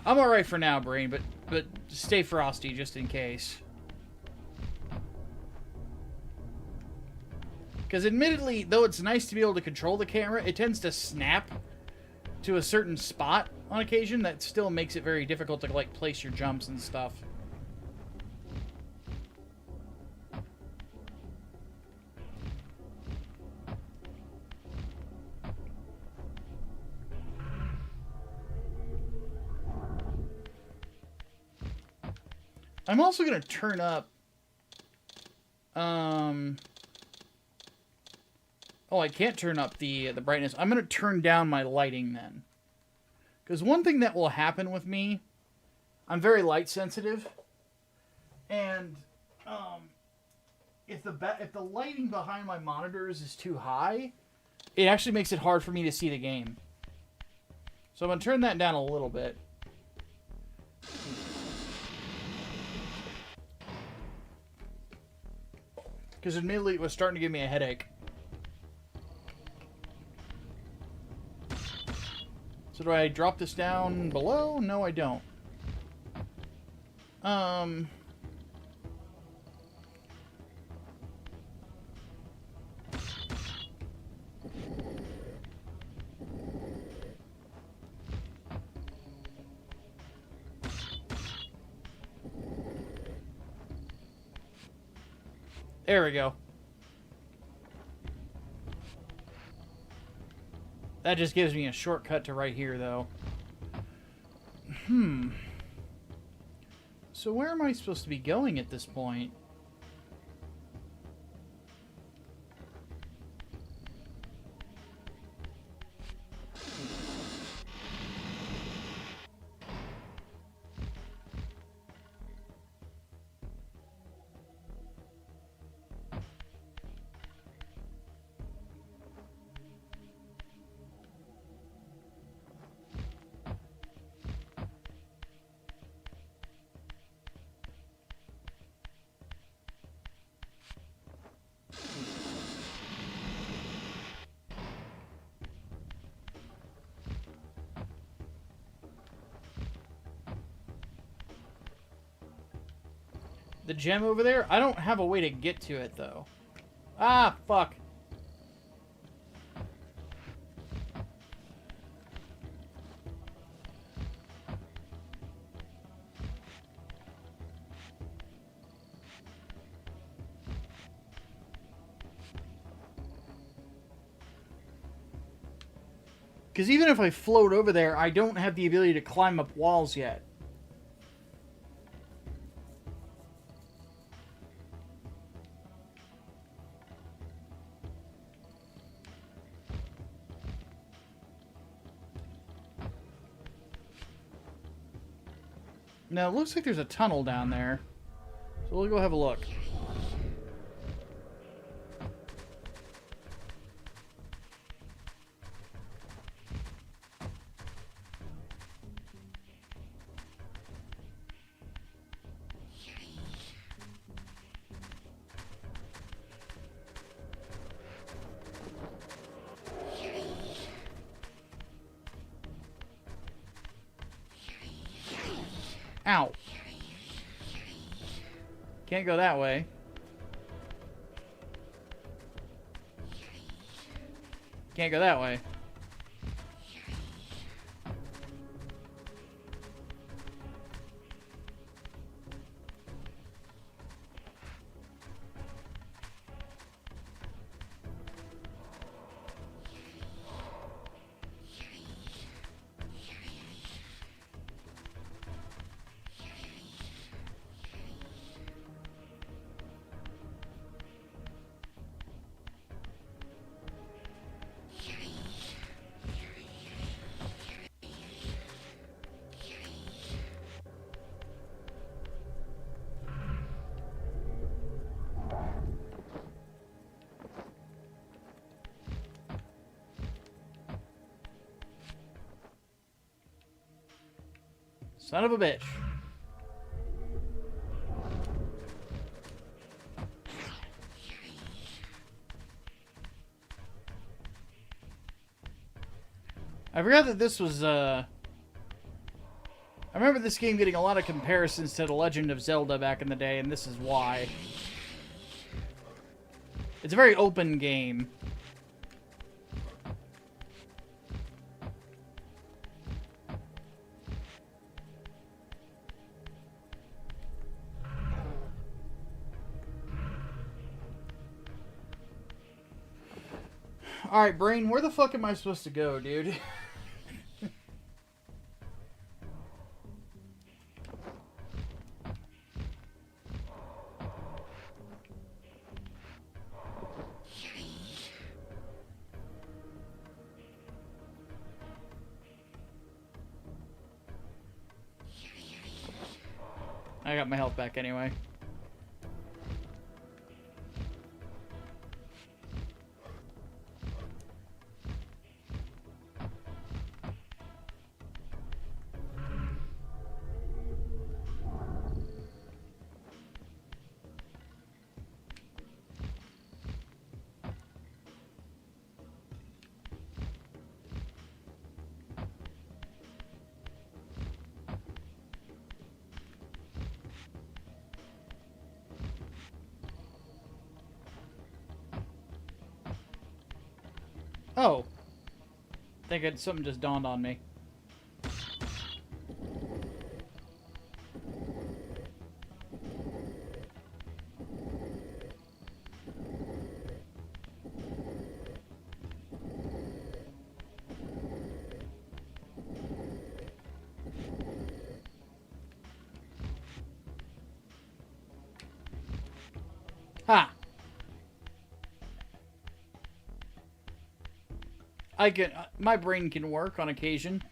alright for now, Brain, but stay frosty just in case. Because admittedly, though it's nice to be able to control the camera, it tends to snap to a certain spot on occasion that still makes it very difficult to, like, place your jumps and stuff. I'm also going to turn up... Oh, I can't turn up the brightness. I'm going to turn down my lighting then. Because one thing that will happen with me, I'm very light sensitive. And if the lighting behind my monitors is too high, it actually makes it hard for me to see the game. So I'm going to turn that down a little bit. Because admittedly it was starting to give me a headache. So do I drop this down below? No, I don't. There we go. That just gives me a shortcut to right here, though. So where am I supposed to be going at this point? The gem over there? I don't have a way to get to it, though. Ah, fuck. Because even if I float over there, I don't have the ability to climb up walls yet. Now, it looks like there's a tunnel down there. So we'll go have a look. Ow. Can't go that way. Can't go that way. Son of a bitch. I forgot that this was, I remember this game getting a lot of comparisons to The Legend of Zelda back in the day, and this is why. It's a very open game. Alright, Brain, where the fuck am I supposed to go, dude? I got my health back anyway. Oh. I think something just dawned on me. Ha! I can, my brain can work on occasion.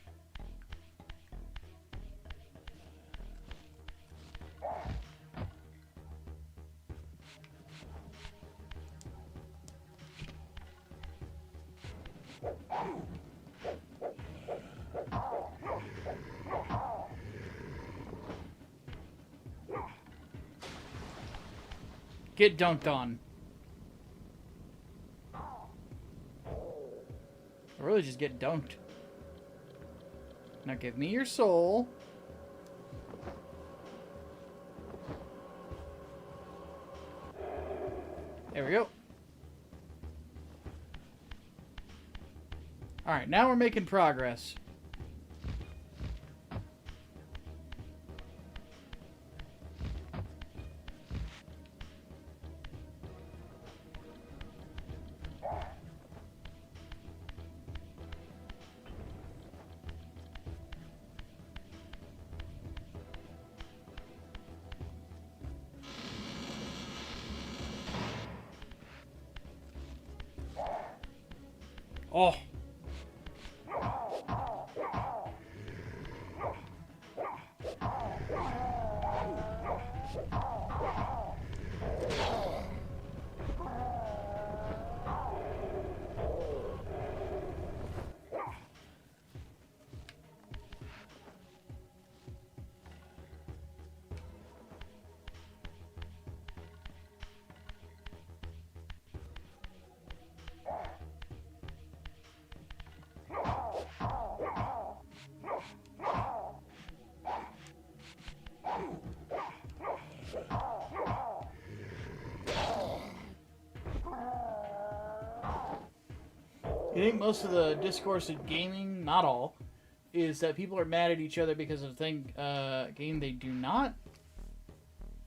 Get dunked on. Or really just get dunked. Now give me your soul. There we go. Alright, now we're making progress. Oh. I think most of the discourse in gaming, not all, is that people are mad at each other because of a game they do not.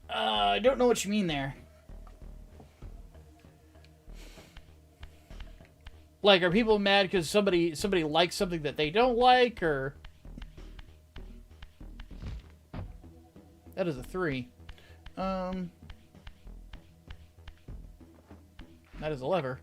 I don't know what you mean there. Like, are people mad because somebody likes something that they don't like, or... That is a 3. That is a lever.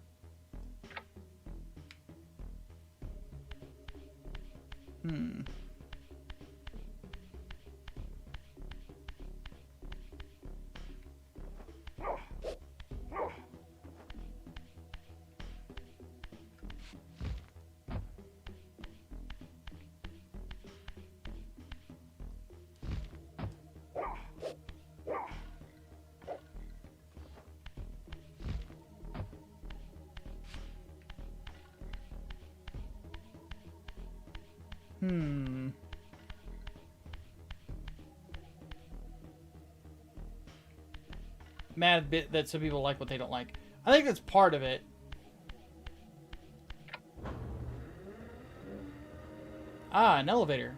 Hmm. Mad bit that some people like what they don't like. I think that's part of it. Ah, an elevator.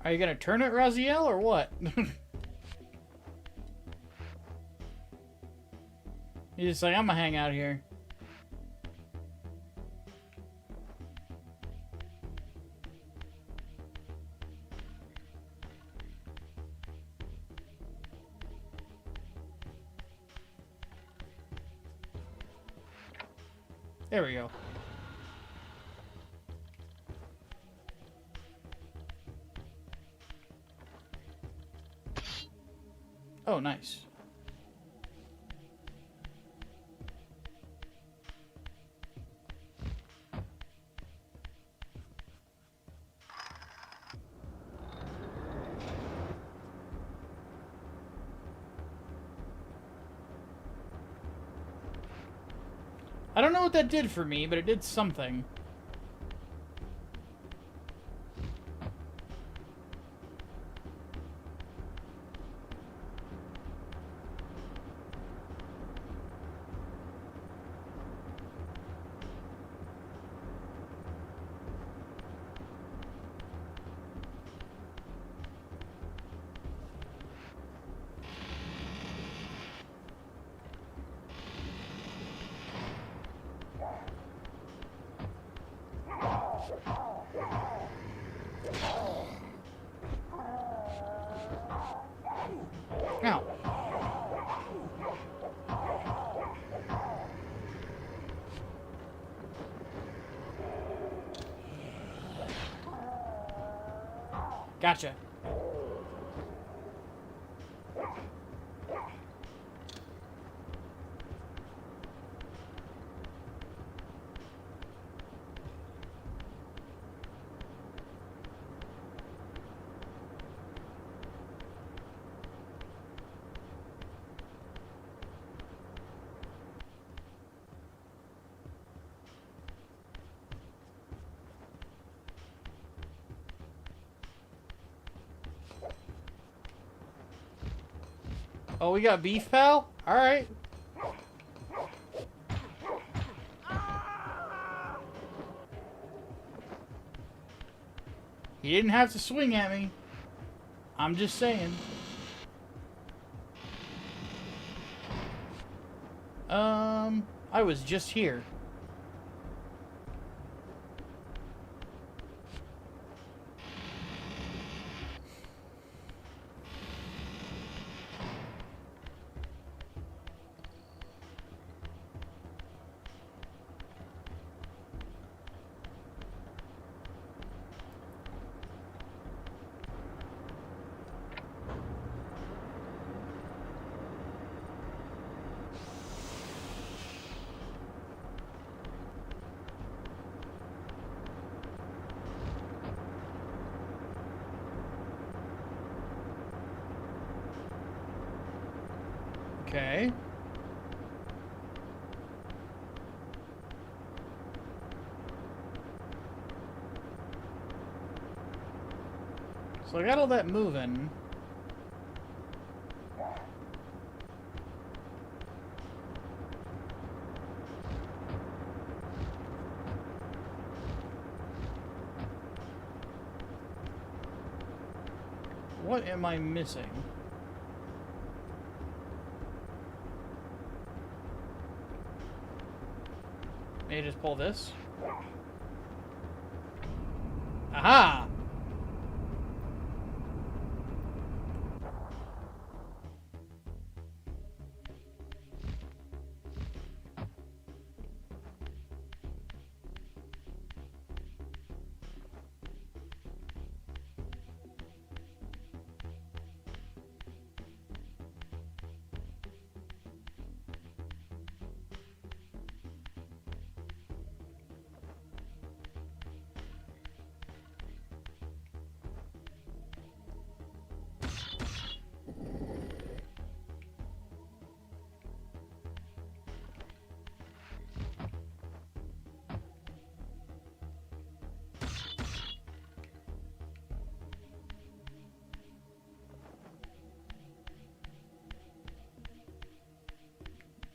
Are you gonna turn it, Raziel, or what? You're just like, I'm gonna hang out here. There we go. Oh, nice. I don't know what that did for me, but it did something. Now, gotcha. Oh, we got beef, pal? Alright. He didn't have to swing at me. I'm just saying. I was just here. Okay. So I got all that moving. What am I missing? Maybe just pull this. Aha!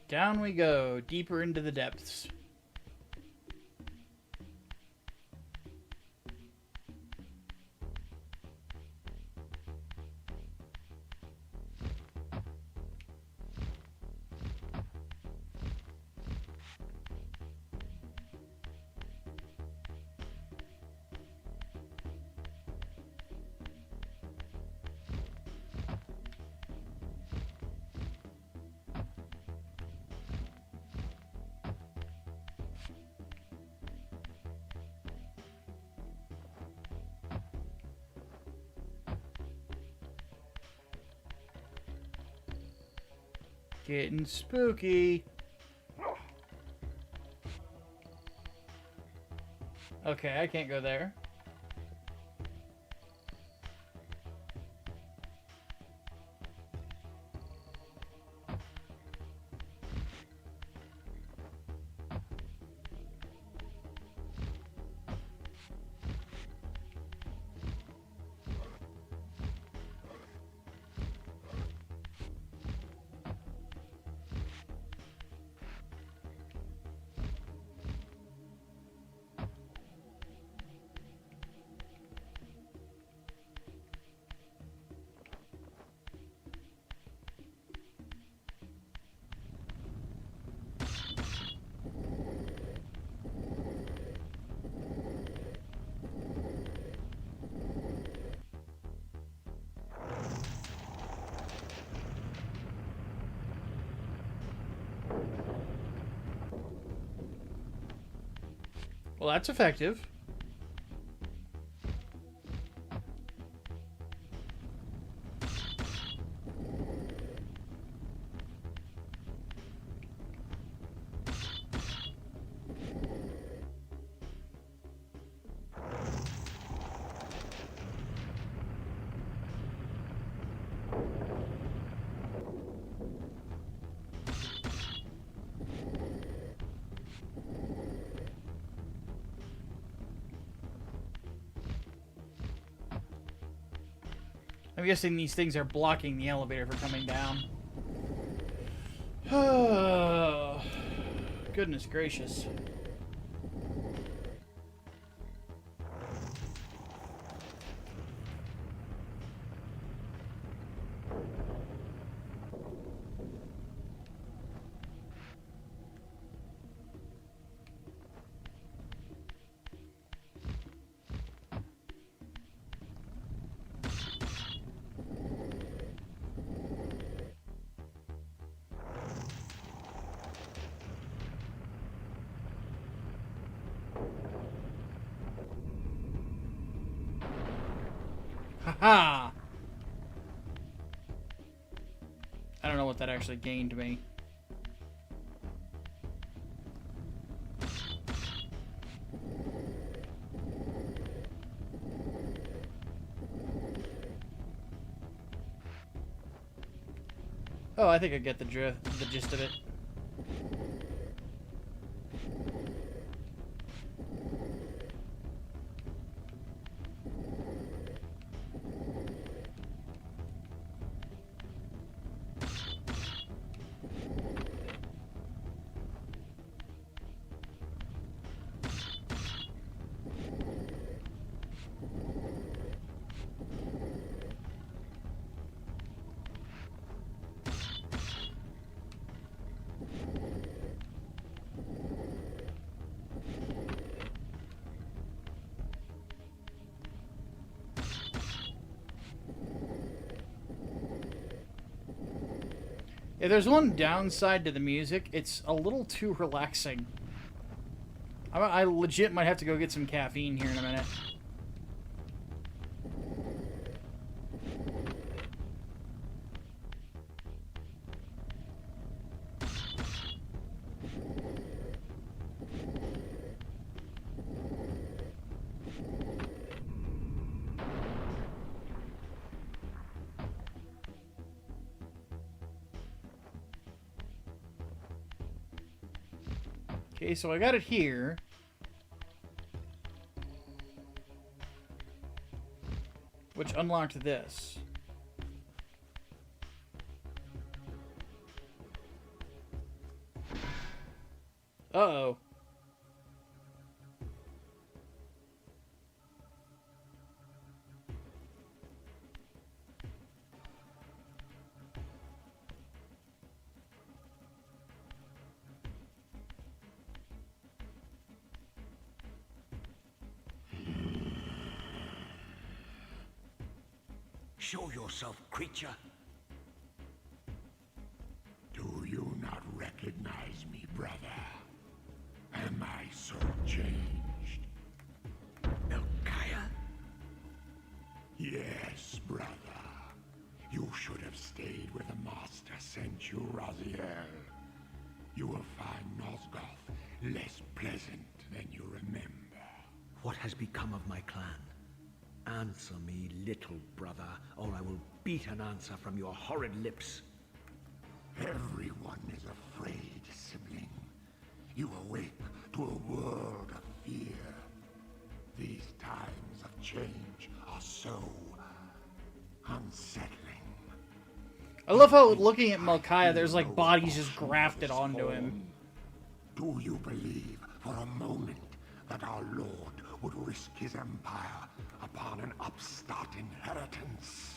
Down we go, deeper into the depths. Getting spooky. Okay, I can't go there. Well, that's effective. I'm guessing these things are blocking the elevator for coming down. Oh, goodness gracious. Haha! I don't know what that actually gained me. Oh, I think I get the gist of it. If there's one downside to the music, it's a little too relaxing. I legit might have to go get some caffeine here in a minute. Okay, so I got it here. Which unlocked this. Uh-oh. Show yourself, creature. Do you not recognize me, brother? Am I so changed? Melchiah? Yes, brother. You should have stayed where the Master sent you, Raziel. You will find Nosgoth less pleasant than you remember. What has become of my clan? Answer me, little brother, or I will beat an answer from your horrid lips. Everyone is afraid, sibling. You awake to a world of fear. These times of change are so unsettling. I love how looking at Melchiah, there's like bodies just grafted onto him. Do you believe for a moment that our Lord would risk his empire upon an upstart inheritance?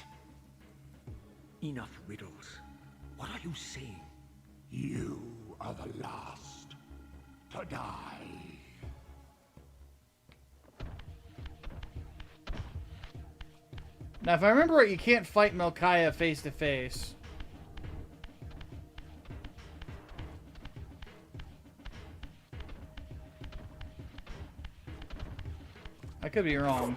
Enough riddles. What are you saying? You are the last to die. Now, if I remember right, you can't fight Melchiah face to face. I could be wrong.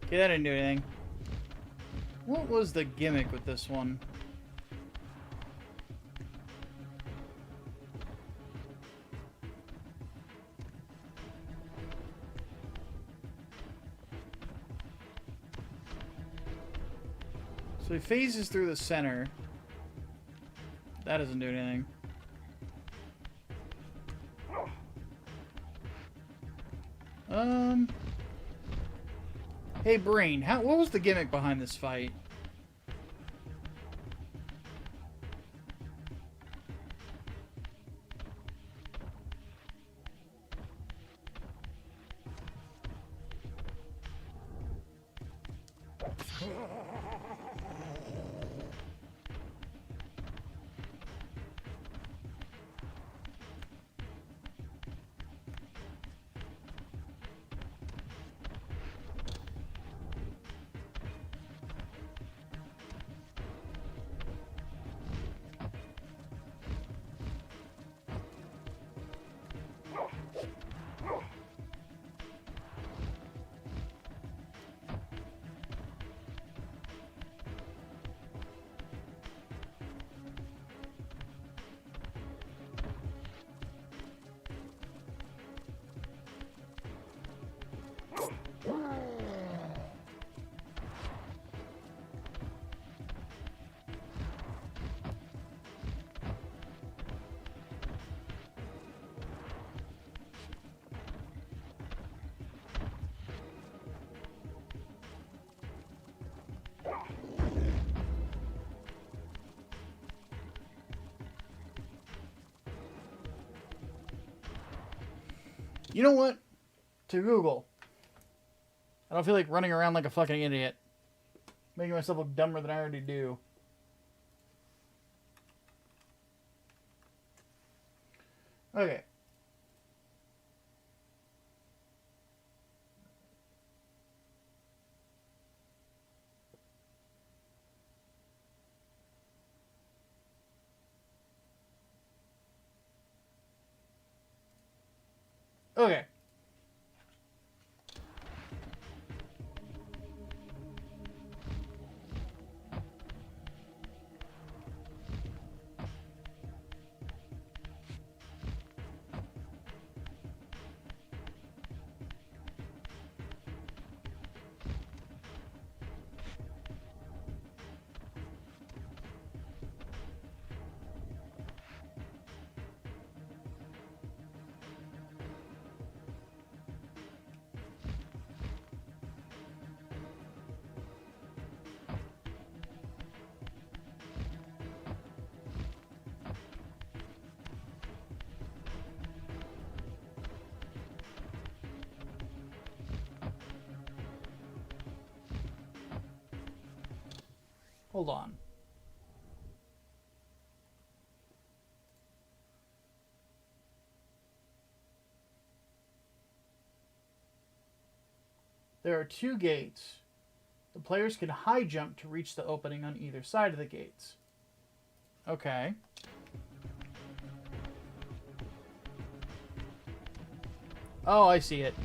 Okay, that didn't do anything. What was the gimmick with this one? So he phases through the center. That doesn't do anything. Hey Brain, what was the gimmick behind this fight? You know what? To Google. I don't feel like running around like a fucking idiot. Making myself look dumber than I already do. Okay. Okay. Hold on. There are 2 gates. The players can high jump to reach the opening on either side of the gates. Okay. Oh, I see it.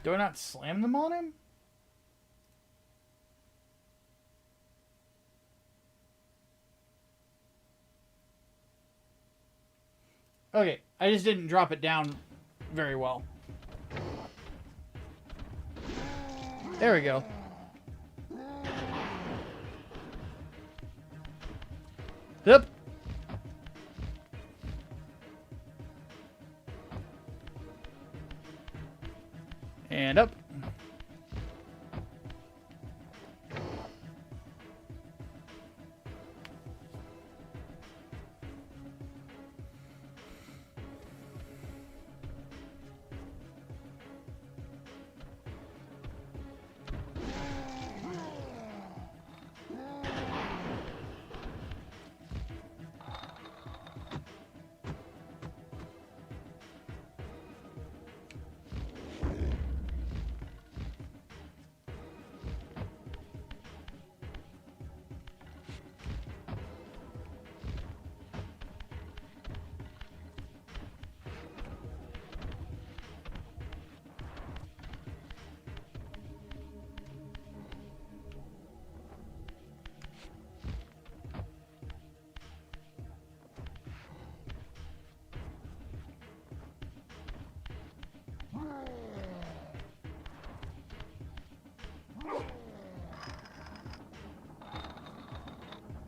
Do I not slam them on him? Okay, I just didn't drop it down very well. There we go. Yep. And up.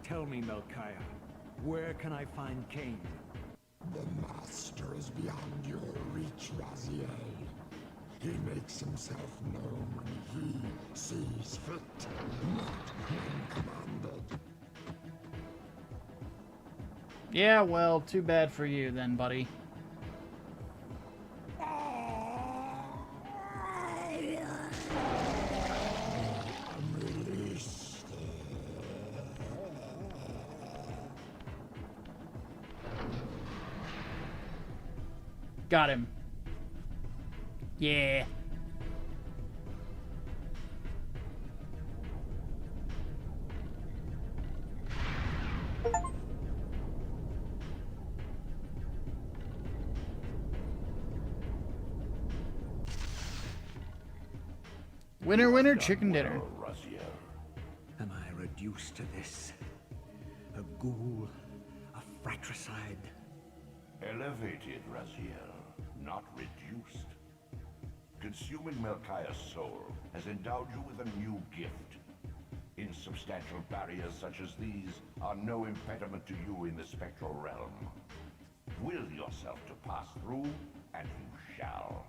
Tell me, Melchiah, where can I find Kain? The Master is beyond your reach, Raziel. He makes himself known when he sees fit, not when commanded. Yeah, well, too bad for you then, buddy. Got him. Yeah. Winner, winner, chicken dinner. Am I reduced to this? A ghoul, a fratricide? Elevated, Raziel, not reduced. Consuming Melchiah's soul has endowed you with a new gift. Insubstantial barriers such as these are no impediment to you in the spectral realm. Will yourself to pass through, and you shall.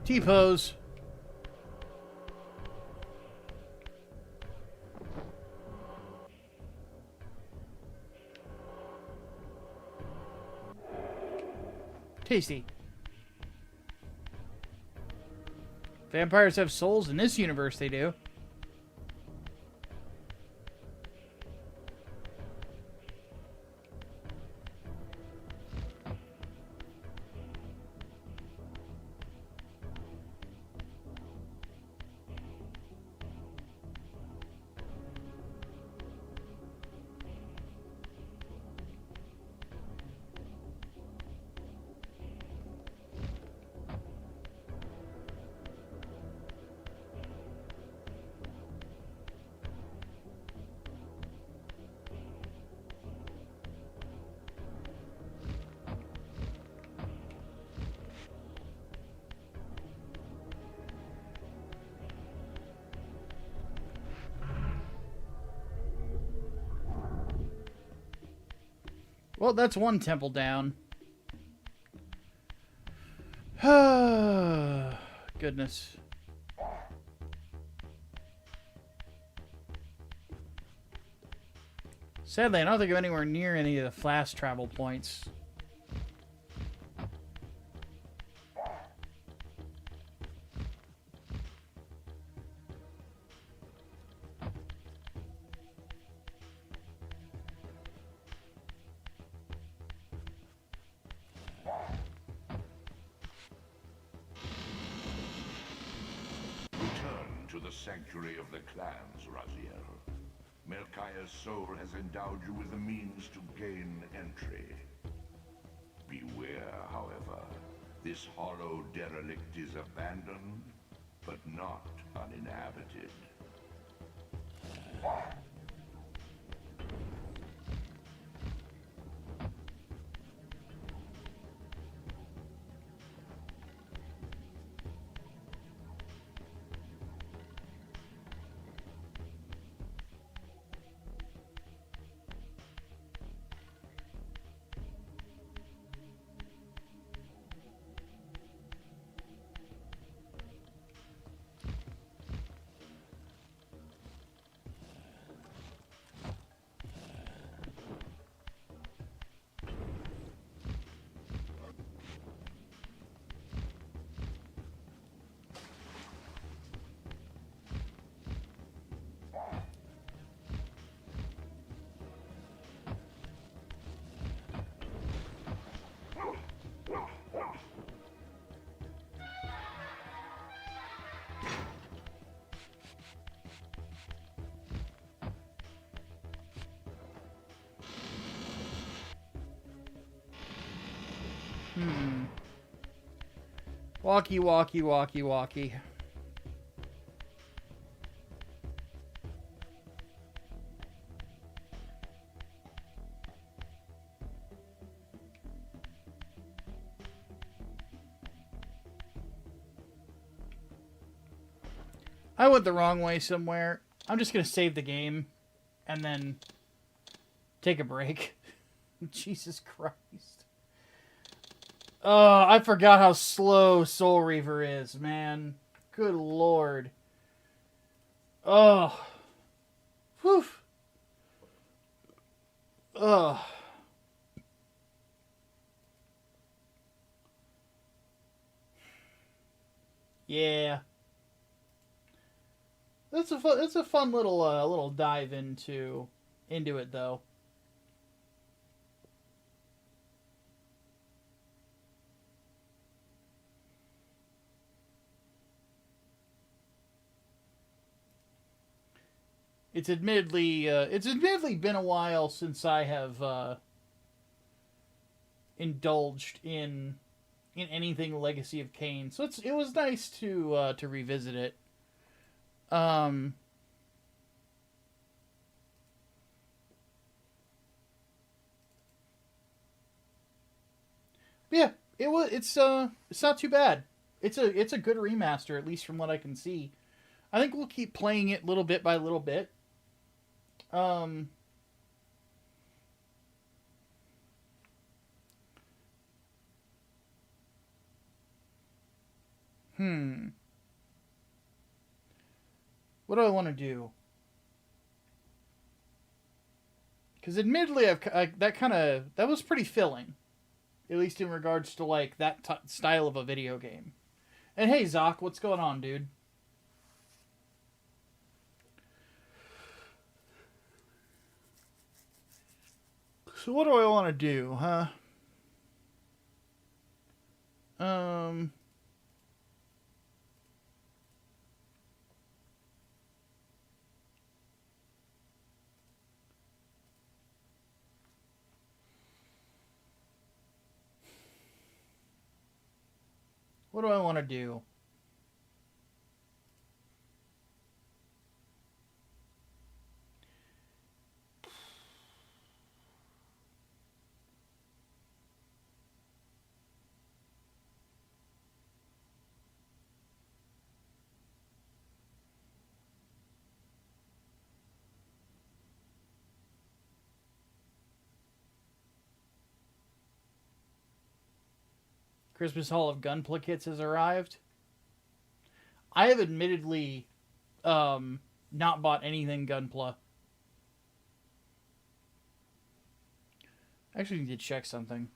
T-pose. Tasty. Vampires have souls in this universe, they do. Well, that's one temple down. Goodness. Sadly, I don't think I'm anywhere near any of the fast travel points. Return to the sanctuary of the clans, Raziel. Melchiah's soul has endowed you with the means to gain entry. Beware, however. This hollow derelict is abandoned, but not uninhabited. Walkie, walkie, walkie, walkie. I went the wrong way somewhere. I'm just going to save the game and then take a break. Jesus Christ. Oh, I forgot how slow Soul Reaver is, man. Good lord. Oh. Whew. Ugh. Yeah. That's a fun little dive into it though. It's admittedly been a while since I have indulged in anything Legacy of Kain, so it was nice to revisit it. Yeah, it's not too bad. It's a good remaster, at least from what I can see. I think we'll keep playing it little bit by little bit. What do I want to do? Because admittedly, that was pretty filling, at least in regards to like that style of a video game. And hey, Zoc, what's going on, dude? So what do I want to do, huh? What do I want to do? Christmas Haul of Gunpla kits has arrived. I have admittedly not bought anything Gunpla. I actually need to check something.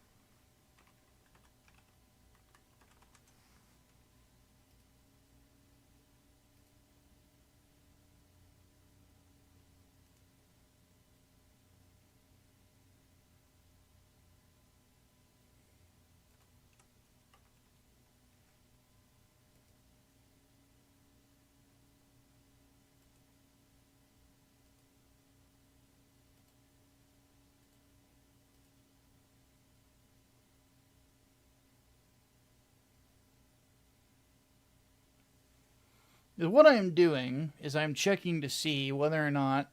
What I am doing is I'm checking to see whether or not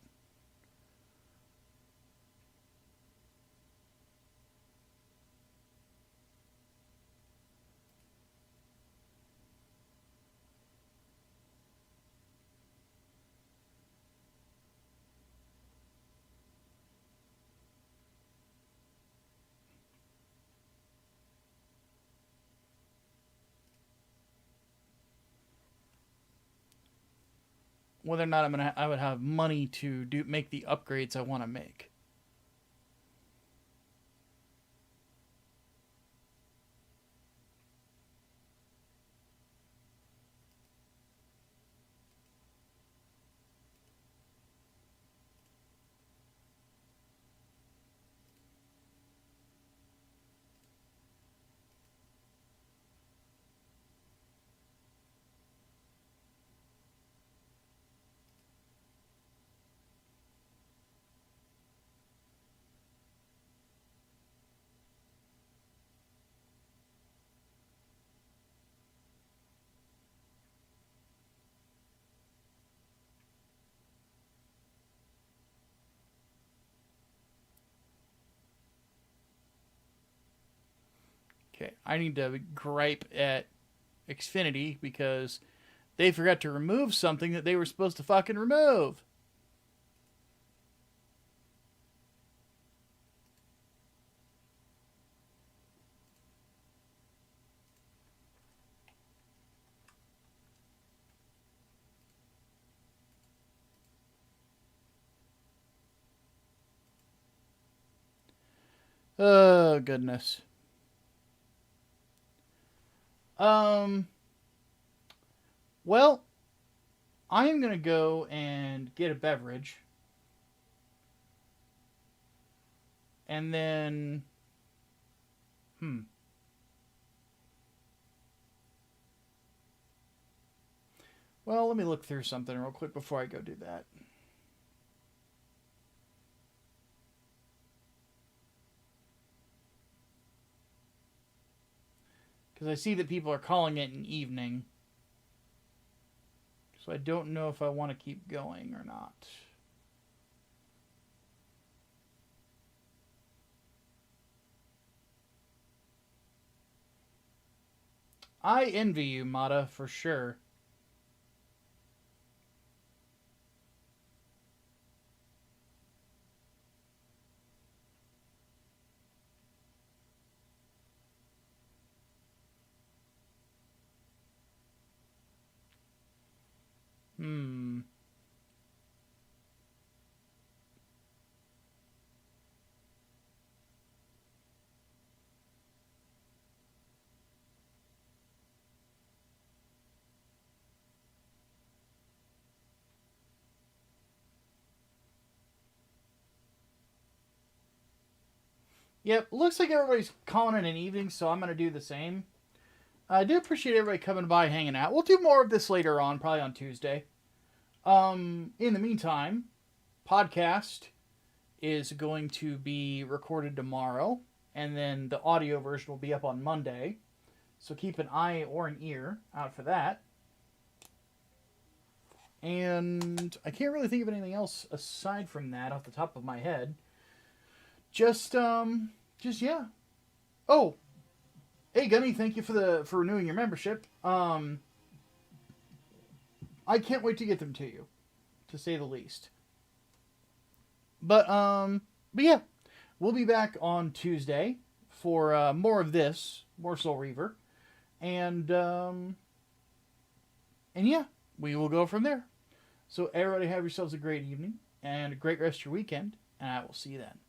I would have money to make the upgrades I want to make. Okay, I need to gripe at Xfinity because they forgot to remove something that they were supposed to fucking remove. Oh, goodness. Well, I am going to go and get a beverage. And then... Well, let me look through something real quick before I go do that. Because I see that people are calling it an evening. So I don't know if I want to keep going or not. I envy you, Mata, for sure. Yep, looks like everybody's calling it an evening, so I'm going to do the same. I do appreciate everybody coming by, hanging out. We'll do more of this later on, probably on Tuesday. In the meantime, podcast is going to be recorded tomorrow, and then the audio version will be up on Monday. So keep an eye or an ear out for that. And I can't really think of anything else aside from that off the top of my head. Just yeah. Oh, hey Gunny, thank you for renewing your membership. I can't wait to get them to you, to say the least. But yeah, we'll be back on Tuesday for more of this, more Soul Reaver, and yeah, we will go from there. So everybody have yourselves a great evening and a great rest of your weekend, and I will see you then.